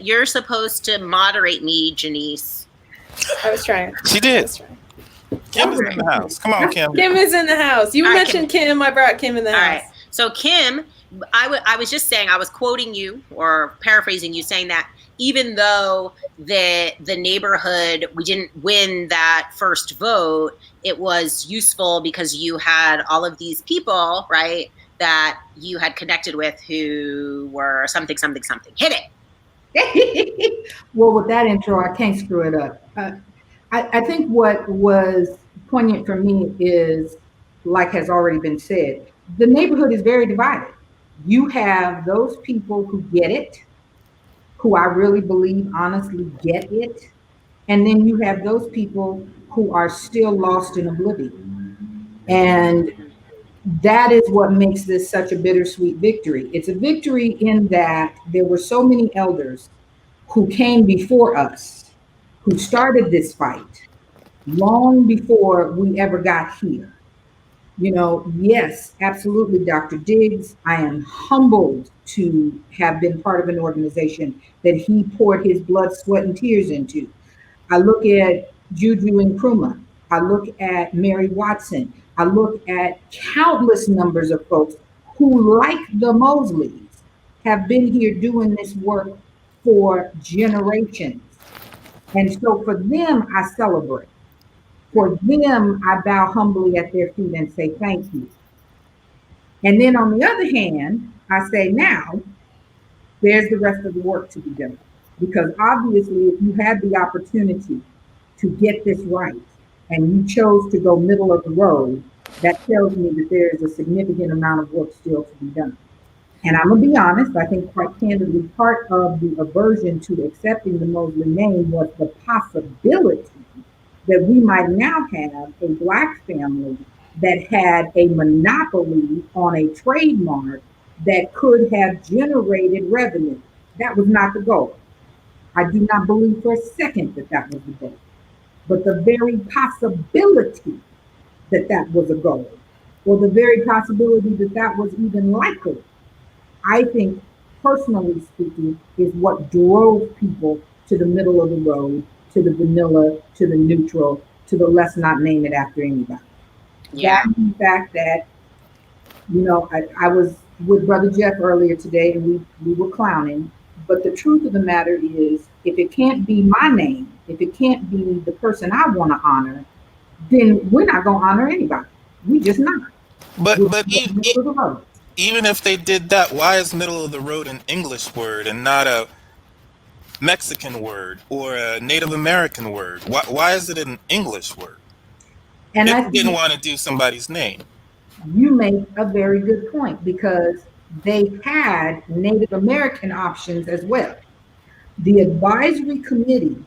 Speaker 1: You're supposed to moderate me, Janice.
Speaker 2: I was trying.
Speaker 5: She did. Kim is in the house. Come on, Kim.
Speaker 2: Kim is in the house. You mentioned Kim. I brought Kim in the house.
Speaker 1: All right. So Kim, I was just saying, I was quoting you or paraphrasing you, saying that even though the neighborhood, we didn't win that first vote, it was useful because you had all of these people, right, that you had connected with who were something. Hit it.
Speaker 8: Well, with that intro, I can't screw it up. I think what was poignant for me is, like has already been said, the neighborhood is very divided. You have those people who get it, who I really believe honestly get it. And then you have those people who are still lost in oblivion. And that is what makes this such a bittersweet victory. It's a victory in that there were so many elders who came before us, who started this fight long before we ever got here. You know, yes, absolutely, Dr. Diggs. I am humbled to have been part of an organization that he poured his blood, sweat, and tears into. I look at Juju Nkrumah. I look at Mary Watson. I look at countless numbers of folks who, like the Mosleys, have been here doing this work for generations. And so for them, I celebrate. For them, I bow humbly at their feet and say thank you. And then on the other hand, I say now, there's the rest of the work to be done. Because obviously, if you had the opportunity to get this right, and you chose to go middle of the road, that tells me that there is a significant amount of work still to be done. And I'm gonna be honest, I think quite candidly, part of the aversion to accepting the Mosley name was the possibility that we might now have a Black family that had a monopoly on a trademark that could have generated revenue. That was not the goal. I do not believe for a second that that was the goal. But the very possibility that that was a goal, or the very possibility that that was even likely, I think, personally speaking, is what drove people to the middle of the road, to the vanilla, to the neutral, to the let's not name it after anybody.
Speaker 1: Yeah.
Speaker 8: That the fact that, you know, I was with Brother Jeff earlier today and we were clowning, but the truth of the matter is, if it can't be my name, if it can't be the person I want to honor, then we're not going to honor anybody. We just not.
Speaker 5: But even if they did that, why is middle of the road an English word and not a Mexican word or a Native American word? Why is it an English word?
Speaker 8: And I
Speaker 5: If you didn't
Speaker 8: think
Speaker 5: want to do somebody's name.
Speaker 8: you make a very good point, because they had Native American options as well. The advisory committee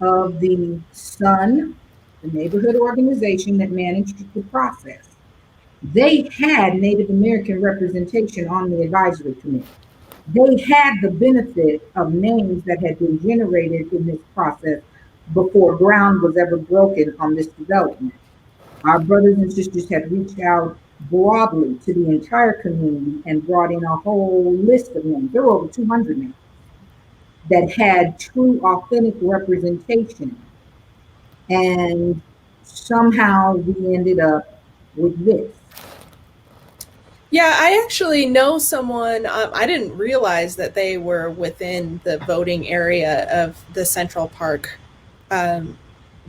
Speaker 8: of the SUN, the neighborhood organization that managed the process, they had Native American representation on the advisory committee. They had the benefit of names that had been generated in this process before ground was ever broken on this development. Our brothers and sisters had reached out broadly to the entire community and brought in a whole list of names. There were over 200 names that had true, authentic representation. And somehow we ended up with this.
Speaker 2: Yeah, I actually know someone. I didn't realize that they were within the voting area of the Central Park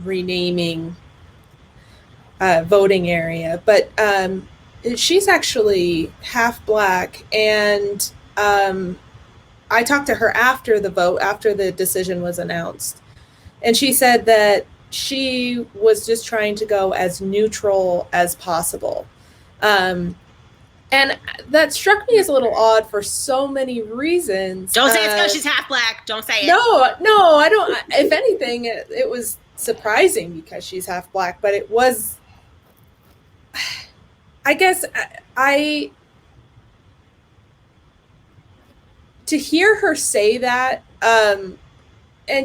Speaker 2: renaming voting area, but she's actually half Black, and I talked to her after the vote, after the decision was announced, and she said that she was just trying to go as neutral as possible. And that struck me as a little odd for so many reasons.
Speaker 1: Don't say it's because she's half Black. Don't say it.
Speaker 2: No, I don't. If anything, it was surprising because she's half Black, but it was, I guess, to hear her say that, and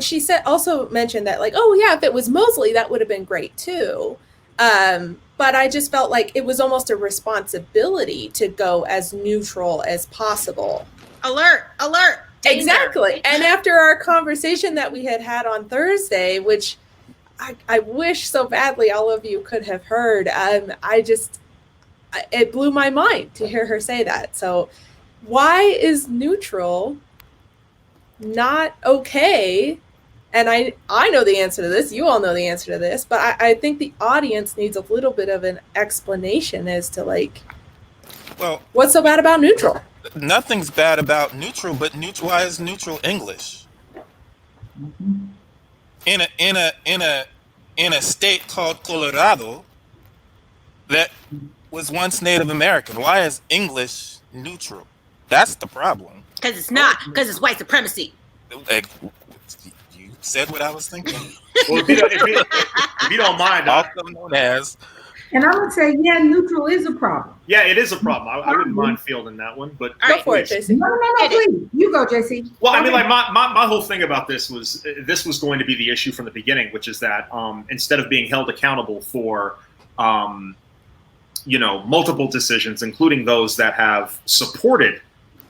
Speaker 2: she also mentioned that, like, oh yeah, if it was Mosley, that would have been great too. But I just felt like it was almost a responsibility to go as neutral as possible.
Speaker 1: Alert, alert. Danger.
Speaker 2: Exactly. And after our conversation that we had on Thursday, which I wish so badly all of you could have heard, it blew my mind to hear her say that. So why is neutral not okay? And I know the answer to this. You all know the answer to this. But I think the audience needs a little bit of an explanation as to, like,
Speaker 5: well,
Speaker 2: what's so bad about neutral?
Speaker 5: Nothing's bad about neutral, but why is neutral English? In a state called Colorado that was once Native American, why is English neutral? That's the problem.
Speaker 1: Because it's not. Because it's white supremacy.
Speaker 5: Like, you said what I was thinking.
Speaker 4: Well, if you don't mind,
Speaker 5: Also known as.
Speaker 8: And I would say, yeah, neutral is a problem.
Speaker 4: Yeah, it is a problem. I wouldn't mind fielding that one, but
Speaker 2: Go for it, JC.
Speaker 8: No, please. You go, JC.
Speaker 4: Well, I mean, like my whole thing about this was going to be the issue from the beginning, which is that instead of being held accountable for multiple decisions, including those that have supported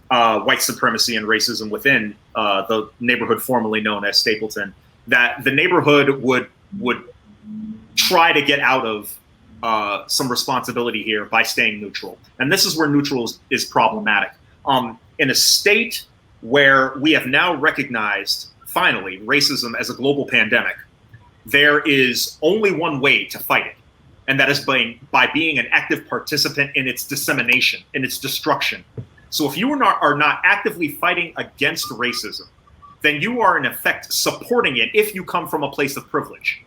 Speaker 4: white supremacy and racism within the neighborhood formerly known as Stapleton, that the neighborhood would try to get out of some responsibility here by staying neutral. And this is where neutral is problematic. In a state where we have now recognized, finally, racism as a global pandemic, there is only one way to fight it. And that is by being an active participant in its dissemination, in its destruction. So if you are not actively fighting against racism, then you are in effect supporting it if you come from a place of privilege.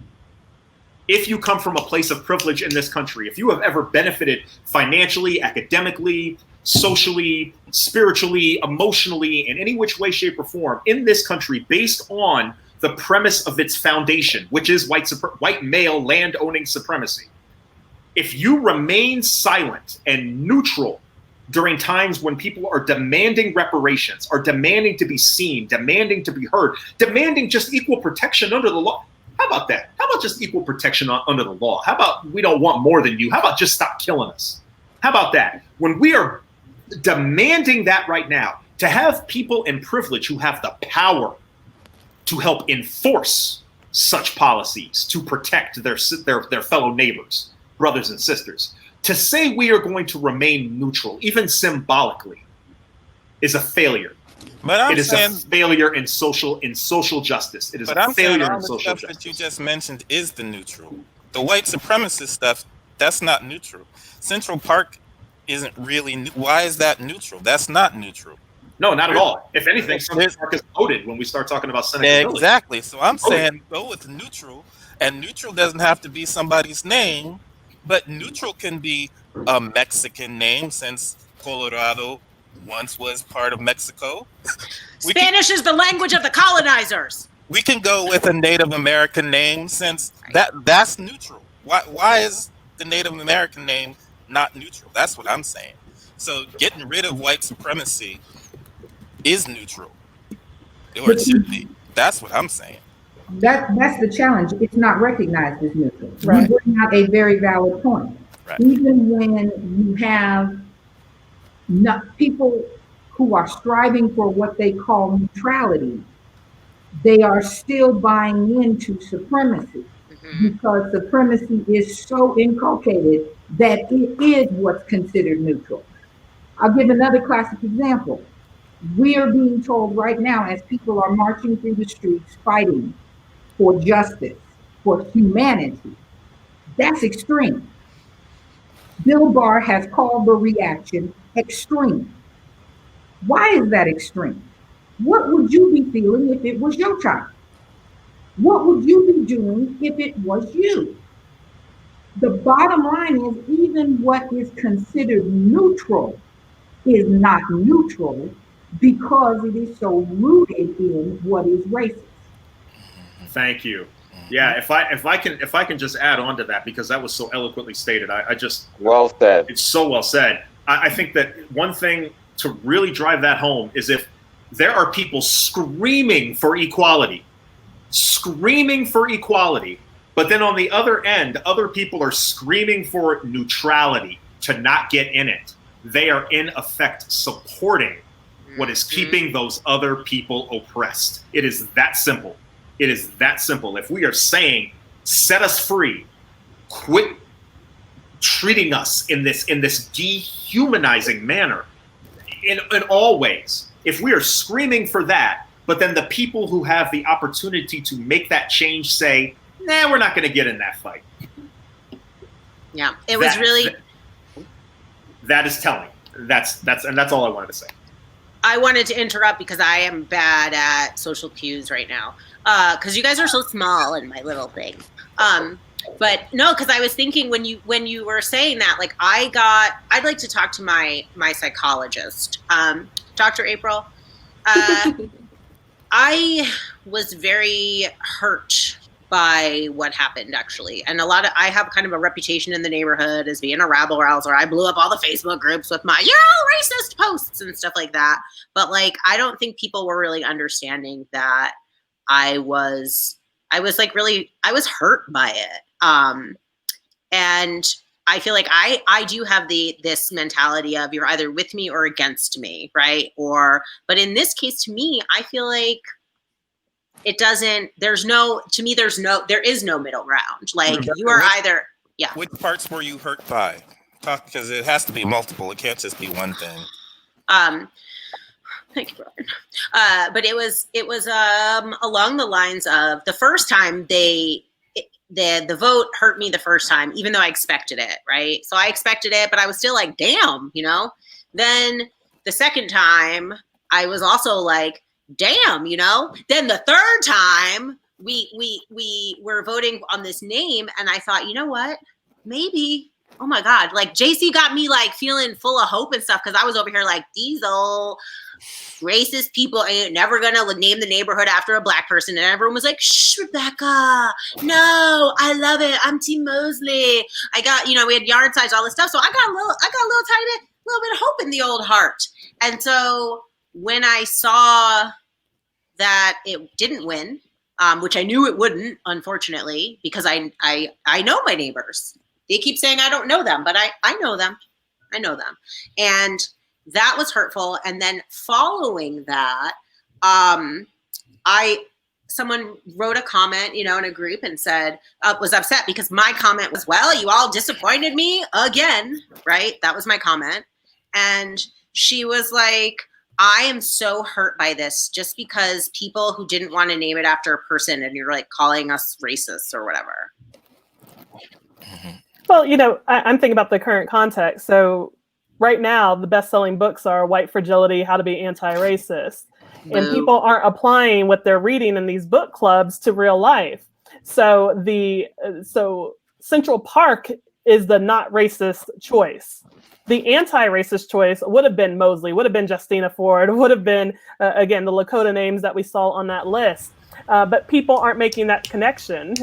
Speaker 4: If you come from a place of privilege in this country, if you have ever benefited financially, academically, socially, spiritually, emotionally, in any which way, shape, or form in this country based on the premise of its foundation, which is white male land-owning supremacy, if you remain silent and neutral during times when people are demanding reparations, are demanding to be seen, demanding to be heard, demanding just equal protection under the law. How about that? How about just equal protection under the law? How about we don't want more than you? How about just stop killing us? How about that? When we are demanding that right now, to have people in privilege who have the power to help enforce such policies to protect their fellow neighbors, brothers and sisters, to say we are going to remain neutral, even symbolically, is a failure.
Speaker 5: But
Speaker 4: it is a failure in social justice. It is a failure in social justice.
Speaker 5: That you just mentioned is the neutral. The white supremacist stuff, that's not neutral. Central Park isn't really. Why is that neutral? That's not neutral.
Speaker 4: No, not at all. If anything, Central Park is loaded when we start talking about Seneca Village.
Speaker 5: Exactly. So I'm saying go with neutral And neutral doesn't have to be somebody's name, but neutral can be a Mexican name, since Colorado once was part of Mexico.
Speaker 1: Spanish is the language of the colonizers.
Speaker 5: We can go with a Native American name, since that's neutral. Why is the Native American name not neutral? That's what I'm saying. So getting rid of white supremacy is neutral, or it should be. That's what I'm saying.
Speaker 8: That's the challenge. It's not recognized as neutral.
Speaker 2: Right.
Speaker 8: You bring out a very valid point.
Speaker 5: Right.
Speaker 8: Even when you have people who are striving for what they call neutrality, they are still buying into supremacy, because supremacy is so inculcated that it is what's considered neutral. I'll give another classic example. We are being told right now, as people are marching through the streets fighting for justice, for humanity, that's extreme. Bill Barr has called the reaction extreme. Why is that extreme? What would you be feeling if it was your child? What would you be doing if it was you? The bottom line is, even what is considered neutral is not neutral, because it is so rooted in what is racist.
Speaker 4: Thank you. Yeah, if I can just add on to that, because that was so eloquently stated. I just,
Speaker 6: well said.
Speaker 4: It's so well said. I think that one thing to really drive that home is, if there are people screaming for equality, but then on the other end, other people are screaming for neutrality, to not get in it, they are in effect supporting what is keeping those other people oppressed. It is that simple. It is that simple. If we are saying, set us free, quit treating us in this dehumanizing manner, in all ways, if we are screaming for that, but then the people who have the opportunity to make that change say, nah, we're not going to get in that fight.
Speaker 1: Yeah, it was really.
Speaker 4: That is telling. That's all I wanted to say.
Speaker 1: I wanted to interrupt because I am bad at social cues right now. Because you guys are so small in my little thing. But no, because I was thinking when you were saying that, like, I'd like to talk to my psychologist, Dr. April. I was very hurt by what happened, actually. And I have kind of a reputation in the neighborhood as being a rabble rouser. I blew up all the Facebook groups with my, you're all racist posts and stuff like that. But like, I don't think people were really understanding that I was hurt by it. And I feel like I do have this mentality of, you're either with me or against me, right? But in this case, to me, I feel like there is no middle ground. Like, you are either, yeah.
Speaker 5: Which parts were you hurt by? Because it has to be multiple. It can't just be one thing.
Speaker 1: Thank you, Brian. But it was along the lines of, the first time the vote hurt me the first time, even though I expected it, right? So I expected it, but I was still like, damn, Then the second time, I was also like, damn, Then the third time, we were voting on this name, and I thought, you know what? Maybe, oh my God, like, JC got me like feeling full of hope and stuff, because I was over here like, these old racist people ain't never gonna name the neighborhood after a Black person, and everyone was like, shh, Rebecca, no, I love it, I'm Team Mosley. I got, we had yard signs, all this stuff, so I got a little tiny bit of hope in the old heart. And so when I saw that it didn't win, which I knew it wouldn't, unfortunately, because I know my neighbors. They keep saying I don't know them, but I know them. I know them. And that was hurtful. And then following that, someone wrote a comment, in a group, and said, was upset because my comment was, well, you all disappointed me again, right? That was my comment. And she was like, I am so hurt by this, just because people who didn't want to name it after a person, and you're like calling us racists or whatever.
Speaker 3: Well, I'm thinking about the current context. So right now, the best-selling books are White Fragility, How to Be Anti-Racist. And people aren't applying what they're reading in these book clubs to real life. So so Central Park is the not racist choice. The anti-racist choice would have been Mosley, would have been Justina Ford, would have been, again, the Lakota names that we saw on that list. But people aren't making that connection.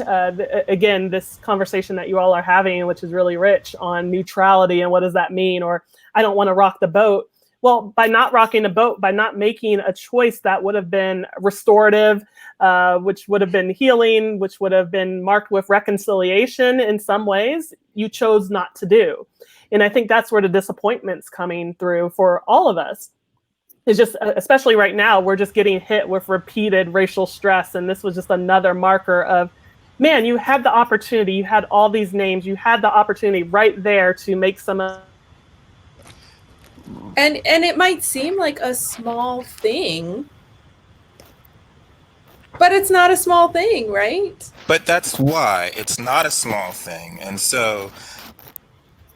Speaker 3: Again, this conversation that you all are having, which is really rich on neutrality and what does that mean, or I don't want to rock the boat. Well, by not rocking the boat, by not making a choice that would have been restorative, which would have been healing, which would have been marked with reconciliation in some ways, you chose not to do. And I think that's where the disappointment's coming through for all of us. It's just, especially right now, we're just getting hit with repeated racial stress. And this was just another marker of, man, you had the opportunity, you had all these names, you had the opportunity right there to make some.
Speaker 2: And it might seem like a small thing, but it's not a small thing, right?
Speaker 5: But that's why it's not a small thing. And so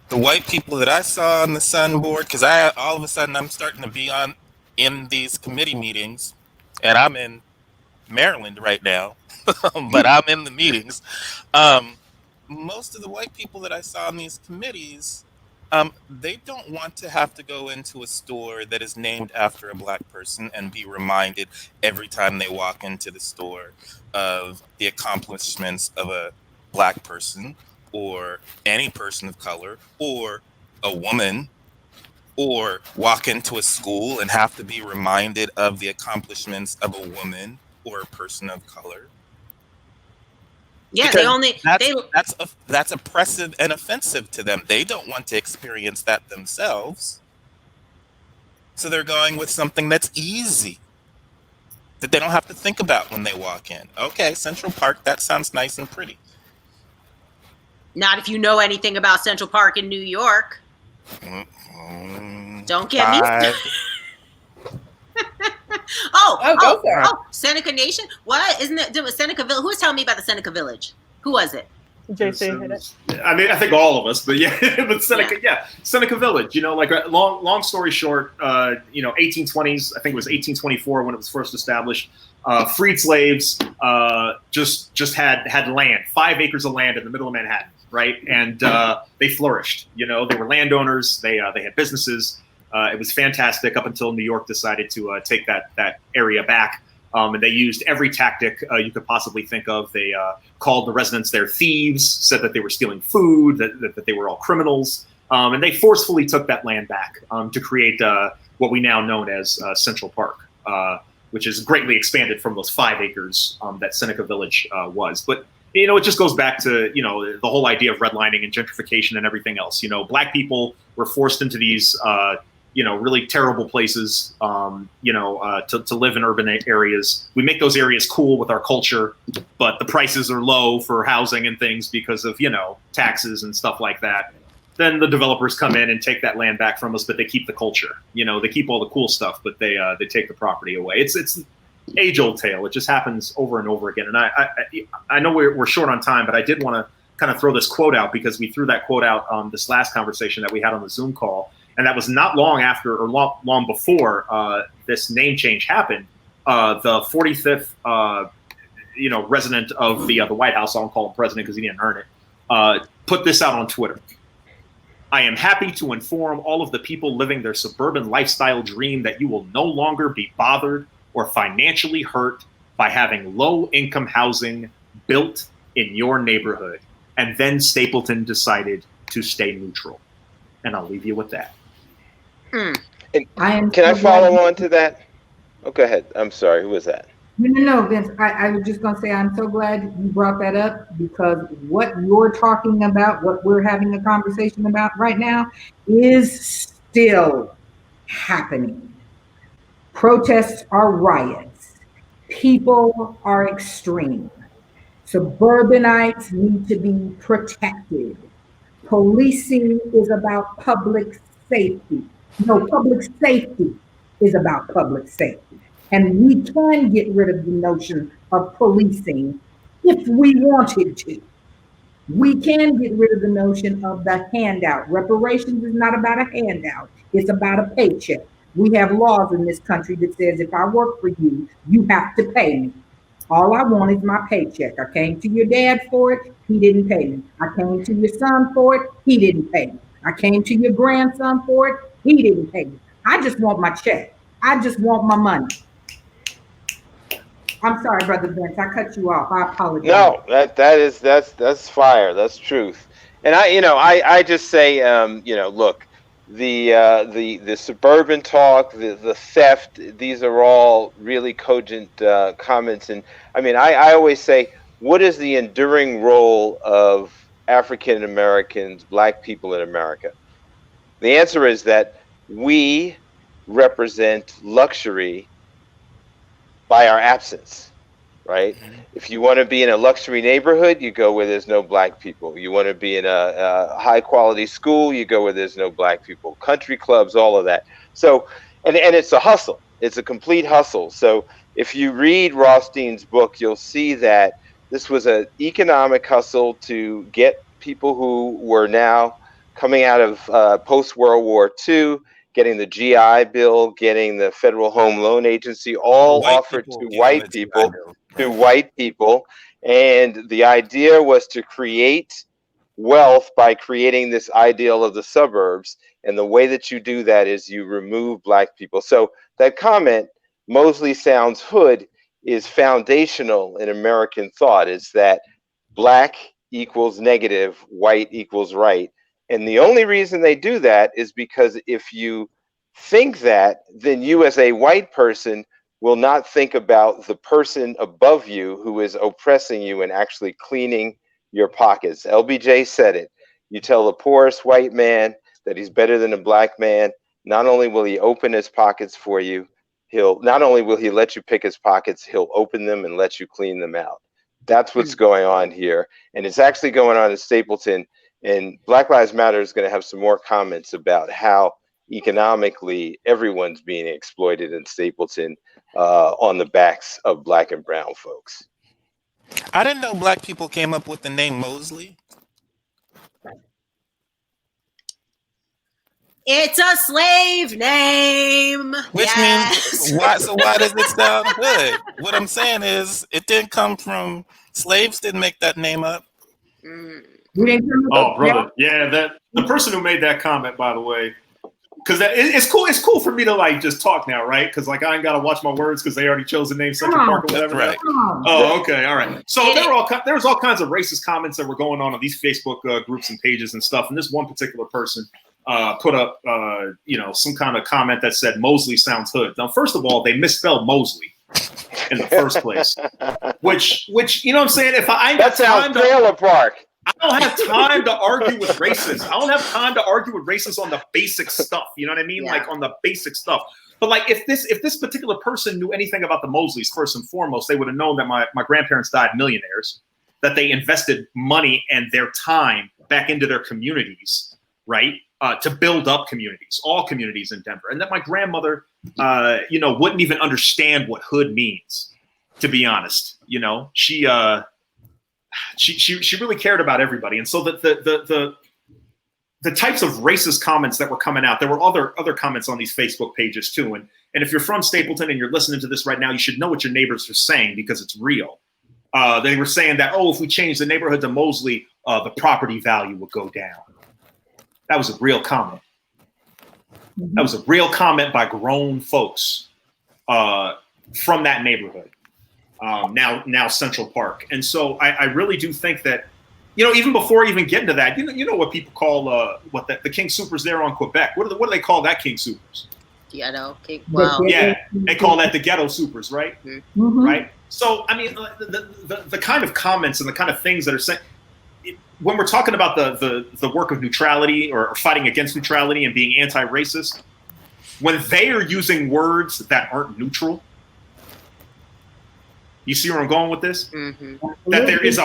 Speaker 5: the white people that I on the Sun board, because all of a sudden I'm starting to be in these committee meetings, and I'm in Maryland right now, but I'm in the meetings. Most of the white people that I saw in these committees, they don't want to have to go into a store that is named after a black person and be reminded every time they walk into the store of the accomplishments of a black person or any person of color or a woman, or walk into a school and have to be reminded of the accomplishments of a woman or a person of color.
Speaker 1: Yeah,
Speaker 5: because that's oppressive and offensive to them. They don't want to experience that themselves. So they're going with something that's easy, that they don't have to think about when they walk in. Okay, Central Park, that sounds nice and pretty.
Speaker 1: Not if you know anything about Central Park in New York. Don't get me started. Seneca Nation? What? Isn't it Seneca Village? Who was telling me about the Seneca Village? Who was it?
Speaker 3: JC hit it.
Speaker 4: I mean, I think all of us, but yeah, but Seneca, Seneca Village, like a long story short, 1820s, I think it was 1824 when it was first established. Freed slaves just had land, 5 acres of land in the middle of Manhattan, right? And they flourished. They were landowners. They had businesses. It was fantastic up until New York decided to take that area back. And they used every tactic you could possibly think of. They called the residents their thieves, said that they were stealing food, that they were all criminals. And they forcefully took that land back to create what we now know as Central Park, which is greatly expanded from those 5 acres that Seneca Village was. But, it just goes back to, the whole idea of redlining and gentrification and everything else. Black people were forced into these really terrible places, to live in urban areas. We make those areas cool with our culture, but the prices are low for housing and things because of, taxes and stuff like that. Then the developers come in and take that land back from us, but they keep the culture. They keep all the cool stuff, but they take the property away. It's age-old tale. It just happens over and over again. And I know we're short on time, but I did want to kind of throw this quote out because we threw that quote out on this last conversation that we had on the Zoom call. And that was not long after or long before this name change happened. The 45th, resident of the White House, I won't call him president because he didn't earn it, put this out on Twitter. I am happy to inform all of the people living their suburban lifestyle dream that you will no longer be bothered or financially hurt by having low-income housing built in your neighborhood. And then Stapleton decided to stay neutral. And I'll leave you with that.
Speaker 6: And can I follow on to that? Oh, go ahead. I'm sorry. Who was that?
Speaker 8: No, Vince. I was just going to say I'm so glad you brought that up because what you're talking about, what we're having a conversation about right now, is still happening. Protests are riots. People are extreme. Suburbanites need to be protected. Policing is about public safety. No, public safety is about public safety. And we can get rid of the notion of policing if we wanted to. We can get rid of the notion of the handout. Reparations is not about a handout. It's about a paycheck. We have laws in this country that says if I work for you, you have to pay me. All I want is my paycheck. I came to your dad for it. He didn't pay me. I came to your son for it. He didn't pay me. I came to your grandson for it. He didn't pay me. I just want my check. I just want my money. I'm sorry, Brother Vince. I cut you off. I apologize.
Speaker 6: No, that's fire. That's truth. And I just say, look, the suburban talk, the theft, these are all really cogent comments. And I mean, I always say, what is the enduring role of African Americans, Black people in America? The answer is that we represent luxury by our absence, right? Mm-hmm. If you want to be in a luxury neighborhood, you go where there's no Black people. You want to be in a high quality school, you go where there's no Black people. Country clubs, all of that. So, and it's a hustle. It's a complete hustle. So if you read Rothstein's book, you'll see that this was an economic hustle to get people who were now coming out of post-World War II, getting the GI Bill, getting the Federal Home Loan Agency, all offered to white people. And the idea was to create wealth by creating this ideal of the suburbs. And the way that you do that is you remove Black people. So that comment, Mosley sounds hood, is foundational in American thought. It's that Black equals negative, white equals right. And the only reason they do that is because if you think that, then you as a white person will not think about the person above you who is oppressing you and actually cleaning your pockets. LBJ said it. You tell the poorest white man that he's better than a Black man, not only will he open his pockets for you, not only will he let you pick his pockets, he'll open them and let you clean them out. That's what's going on here. And it's actually going on in Stapleton. And Black Lives Matter is going to have some more comments about how economically everyone's being exploited in Stapleton on the backs of Black and brown folks.
Speaker 5: I didn't know Black people came up with the name Mosley.
Speaker 1: It's a slave name.
Speaker 5: Which means, why does it sound good? What I'm saying is, it didn't come from, slaves didn't make that name up.
Speaker 4: Oh, brother. Yeah, the person who made that comment, by the way, because it's cool. It's cool for me to like just talk now, right? Because like I ain't gotta watch my words because they already chose the name Central Park or whatever.
Speaker 5: Right.
Speaker 4: Oh, okay, all right. So there was all kinds of racist comments that were going on these Facebook groups and pages and stuff. And this one particular person put up some kind of comment that said Mosley sounds hood. Now, first of all, they misspelled Mosley in the first place, which you know what I'm saying? If I ain't got time
Speaker 6: Trailer Park.
Speaker 4: I don't have time to argue with racists. I don't have time to argue with racists on the basic stuff. You know what I mean? Yeah. Like on the basic stuff. But like if this particular person knew anything about the Mosleys, first and foremost, they would have known that my grandparents died millionaires, that they invested money and their time back into their communities, right? To build up communities, all communities in Denver. And that my grandmother, wouldn't even understand what hood means, to be honest. You know, she really cared about everybody. And so the types of racist comments that were coming out, there were other comments on these Facebook pages too. And if you're from Stapleton and you're listening to this right now, you should know what your neighbors are saying because it's real. They were saying that, if we change the neighborhood to Mosley, the property value would go down. That was a real comment. That was a real comment by grown folks from that neighborhood. Now Central Park. And so I really do think that, even before even getting to that, you know what people call the King Soopers there on Quebec. What do they call that King Soopers?
Speaker 1: Ghetto King. Wow.
Speaker 4: Yeah, they call that the Ghetto Soopers, right?
Speaker 8: Mm-hmm.
Speaker 4: Right. So I mean, the kind of comments and the kind of things that are said when we're talking about the work of neutrality or fighting against neutrality and being anti-racist, when they are using words that aren't neutral. You see where I'm going with this? Mm-hmm. That there is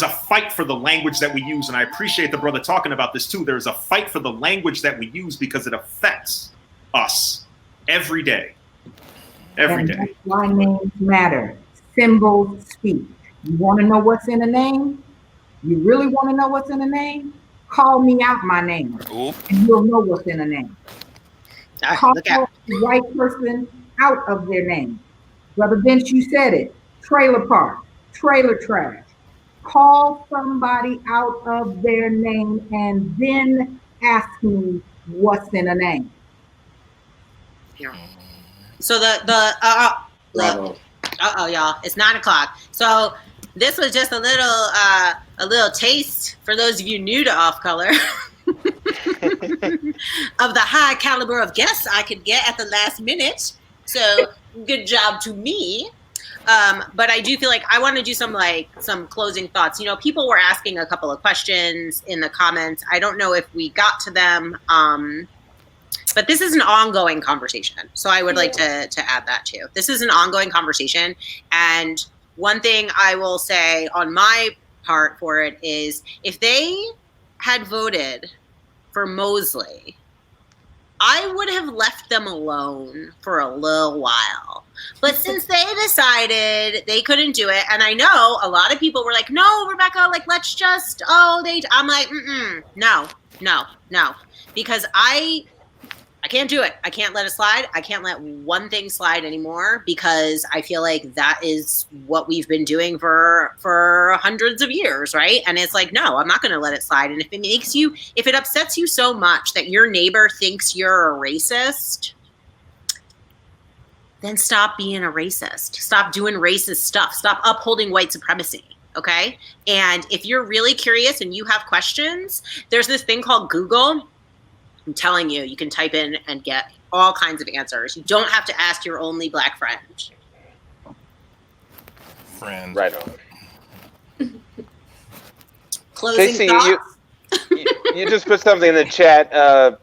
Speaker 4: a fight for the language that we use, and I appreciate the brother talking about this too. There's a fight for the language that we use because it affects us every day. Every day.
Speaker 8: That's why names matter. Symbols speak. You want to know what's in a name? You really want to know what's in a name? Call me out my name, and you'll know what's in a name. Call a white person out of their name. Brother Vince, you said it. trailer park, trailer trash. Call somebody out of their name and then ask me what's in a name.
Speaker 1: So look, y'all, it's 9:00. So this was just a little taste for those of you new to Off Color of the high caliber of guests I could get at the last minute. So good job to me. But I do feel like I want to do some closing thoughts. People were asking a couple of questions in the comments. I don't know if we got to them. But this is an ongoing conversation. So I would like to add that too. This is an ongoing conversation. And one thing I will say on my part for it is if they had voted for Mosley, I would have left them alone for a little while. But since they decided they couldn't do it, and I know a lot of people were like, no, Rebecca, let's just, I'm like, no. Because I can't do it. I can't let it slide. I can't let one thing slide anymore because I feel like that is what we've been doing for hundreds of years, right? And it's like, no, I'm not going to let it slide. And if it upsets you so much that your neighbor thinks you're a racist, then stop being a racist. Stop doing racist stuff. Stop upholding white supremacy. Okay? And if you're really curious and you have questions, there's this thing called Google. I'm telling you, you can type in and get all kinds of answers. You don't have to ask your only Black friend.
Speaker 6: Right on.
Speaker 1: Closing
Speaker 6: Stacey,
Speaker 1: thoughts?
Speaker 6: you just put something in the chat.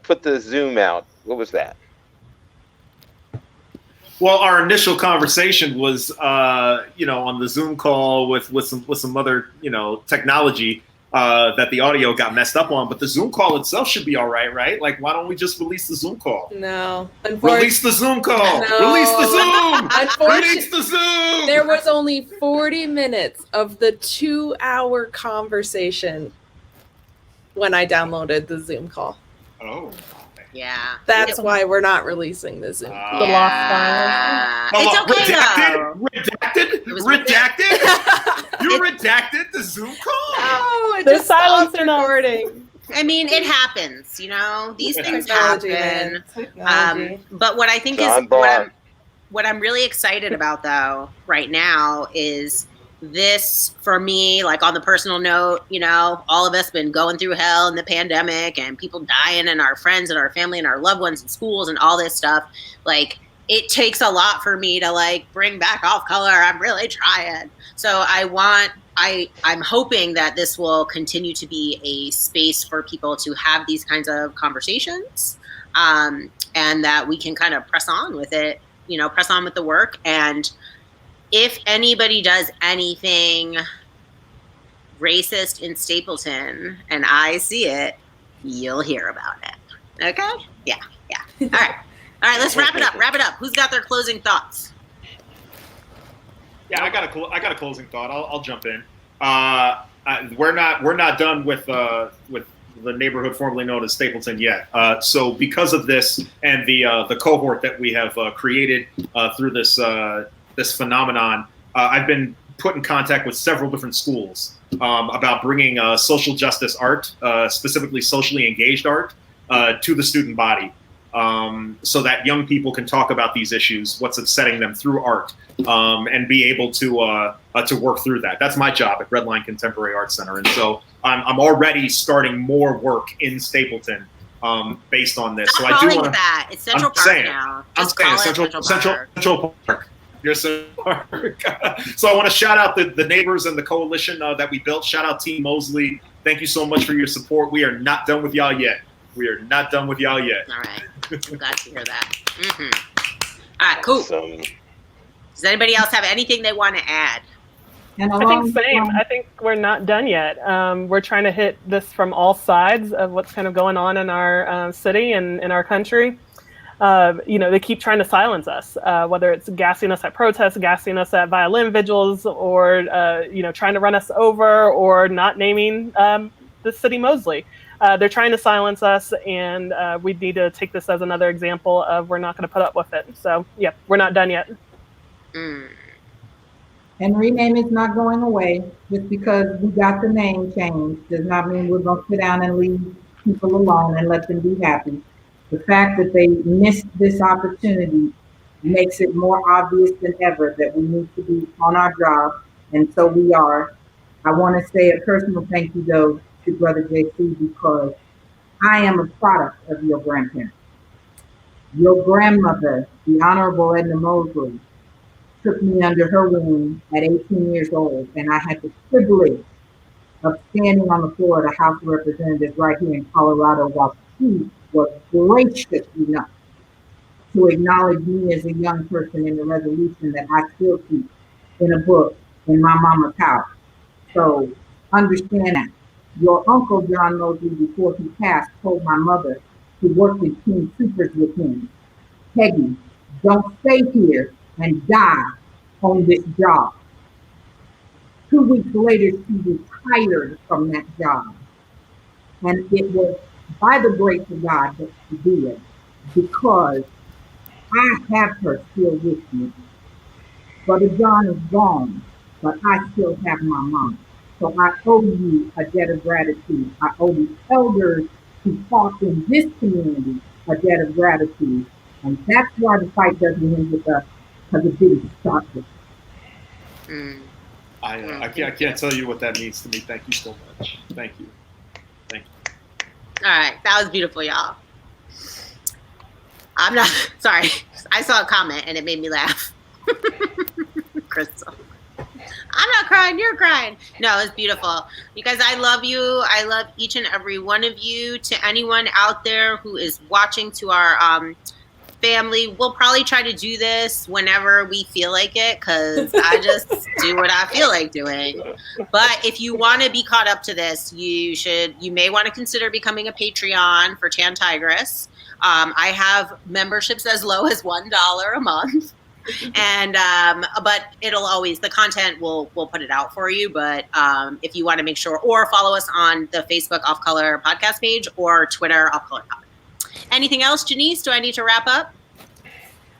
Speaker 6: Put the Zoom out. What was that?
Speaker 4: Well, our initial conversation was, on the Zoom call with some other, technology. That the audio got messed up on, but the Zoom call itself should be all right, right? Why don't we just release the Zoom call?
Speaker 2: No.
Speaker 4: Release the Zoom call.
Speaker 2: No.
Speaker 4: Release the Zoom. Release the Zoom.
Speaker 2: There was only 40 minutes of the 2-hour conversation when I downloaded the Zoom call.
Speaker 4: Oh.
Speaker 1: Yeah.
Speaker 2: That's why we're not releasing the Zoom call.
Speaker 3: The lost file.
Speaker 1: It's okay though.
Speaker 4: Redacted? You redacted the Zoom call?
Speaker 2: Oh, it
Speaker 3: There's
Speaker 2: just stopped
Speaker 3: silence
Speaker 2: recording.
Speaker 1: I mean, it happens, These things
Speaker 2: Technology,
Speaker 1: happen.
Speaker 2: man. Technology.
Speaker 1: But what I think
Speaker 6: John
Speaker 1: is
Speaker 6: Barr.
Speaker 1: what I'm really excited about though right now is this for me, on the personal note, all of us been going through hell in the pandemic and people dying and our friends and our family and our loved ones in schools and all this stuff. It takes a lot for me to bring back Off Color. I'm really trying. So I'm hoping that this will continue to be a space for people to have these kinds of conversations, and that we can kind of press on with it, press on with the work. And if anybody does anything racist in Stapleton and I see it, you'll hear about it. Okay? Yeah. All right, let's wrap it up. Who's got their closing thoughts?
Speaker 4: Yeah, I got a closing thought. I'll jump in. We're not done with the neighborhood formerly known as Stapleton yet. So because of this and the cohort that we have created through this phenomenon, I've been put in contact with several different schools about bringing social justice art, specifically socially engaged art, to the student body. So that young people can talk about these issues, what's upsetting them through art, and be able to work through that. That's my job at Red Line Contemporary Art Center, and so I'm already starting more work in Stapleton based on this.
Speaker 1: Stop
Speaker 4: so I do want
Speaker 1: that. It's Central Park now. Just call it
Speaker 4: Central Park. So I want to shout out the neighbors and the coalition that we built. Shout out Team Mosley. Thank you so much for your support. We are not done with y'all yet. All right. I'm glad to hear that.
Speaker 1: Mm-hmm. All right, cool.
Speaker 6: Awesome.
Speaker 1: Does anybody else have anything they want to add?
Speaker 8: And
Speaker 3: I think same. I think we're not done yet. We're trying to hit this from all sides of what's kind of going on in our city and in our country. They keep trying to silence us, whether it's gassing us at protests, gassing us at violin vigils, or trying to run us over, or not naming the city Mosley. They're trying to silence us, and we need to take this as another example of we're not going to put up with it. So, yeah, we're not done yet.
Speaker 8: And rename is not going away. Just because we got the name changed does not mean we're going to sit down and leave people alone and let them be happy. The fact that they missed this opportunity makes it more obvious than ever that we need to be on our job, and so we are. I want to say a personal thank you, though, to Brother JC, because I am a product of your grandparents. Your grandmother, the Honorable Edna Mosley, took me under her wing at 18 years old, and I had the privilege of standing on the floor of the House of Representatives right here in Colorado while she was gracious enough to acknowledge me as a young person in the resolution that I still keep in a book in my mama's house. So understand that. Your uncle, John Mosley, before he passed, told my mother, who worked in King Supers with him, Peggy, don't stay here and die on this job. 2 weeks later, she retired from that job. And it was by the grace of God that she did, because I have her still with me. Brother John is gone, but I still have my mom. So I owe you a debt of gratitude. I owe the elders who fought in this community a debt of gratitude. And that's why the fight doesn't end with us, because it didn't start with us.
Speaker 1: Mm.
Speaker 4: I can't tell you what that means to me. Thank you so much. Thank you.
Speaker 1: All right, that was beautiful, y'all. I'm not sorry. I saw a comment and it made me laugh. Crystal, I'm not crying. You're crying. No, it's beautiful. You guys, I love you. I love each and every one of you. To anyone out there who is watching, to our family, we'll probably try to do this whenever we feel like it, because I just do what I feel like doing. But if you want to be caught up to this, you may want to consider becoming a Patreon for Tan Tigress. I have memberships as low as $1 a month. And but it'll always, the content will put it out for you. But if you want to make sure, or follow us on the Facebook Off Color podcast page or Twitter Off Color Pod. Anything else, Janice? Do I need to wrap up?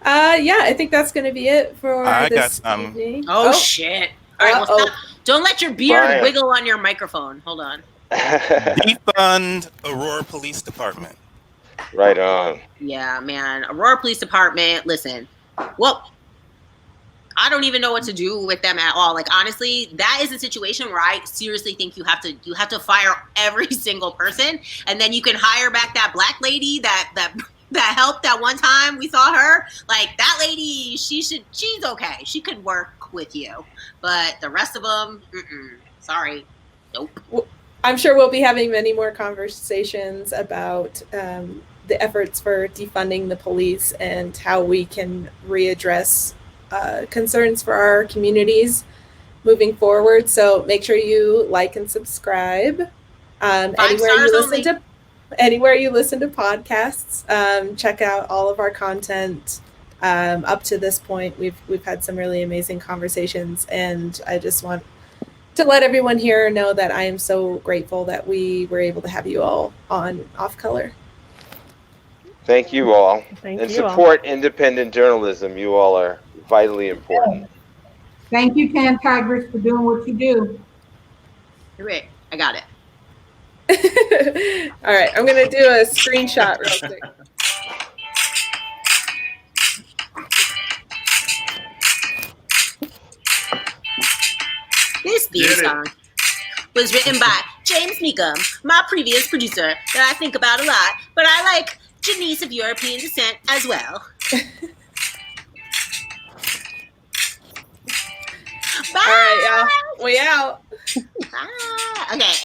Speaker 2: Yeah, I think that's going to be it for this evening.
Speaker 1: Oh, shit. All right, well, don't let your beard wiggle on your microphone. Hold on.
Speaker 5: Defund Aurora Police Department.
Speaker 6: Right on.
Speaker 1: Yeah, man. Aurora Police Department, listen. Well, I don't even know what to do with them at all. Like, honestly, that is a situation where I seriously think you have to fire every single person, and then you can hire back that black lady that helped that one time we saw her. Like, that lady, she's okay. She could work with you, but the rest of them, sorry, nope.
Speaker 2: Well, I'm sure we'll be having many more conversations about the efforts for defunding the police and how we can readdress concerns for our communities moving forward. So make sure you like and subscribe anywhere you listen to podcasts. Check out all of our content. Up to this point, we've had some really amazing conversations, and I just want to let everyone here know that I am so grateful that we were able to have you all on Off Color.
Speaker 6: Thank you all.
Speaker 3: Thank
Speaker 6: and
Speaker 3: you
Speaker 6: support independent journalism. You all are vitally important.
Speaker 8: Thank you, Tan Tigress, for doing what you do.
Speaker 1: Great. I got it.
Speaker 2: All right, I'm going to do a screenshot real quick.
Speaker 1: This theme song was written by James Meekum, my previous producer that I think about a lot, but I like Janice of European descent as well.
Speaker 2: Bye. All right, y'all. We out.
Speaker 1: Bye. Okay.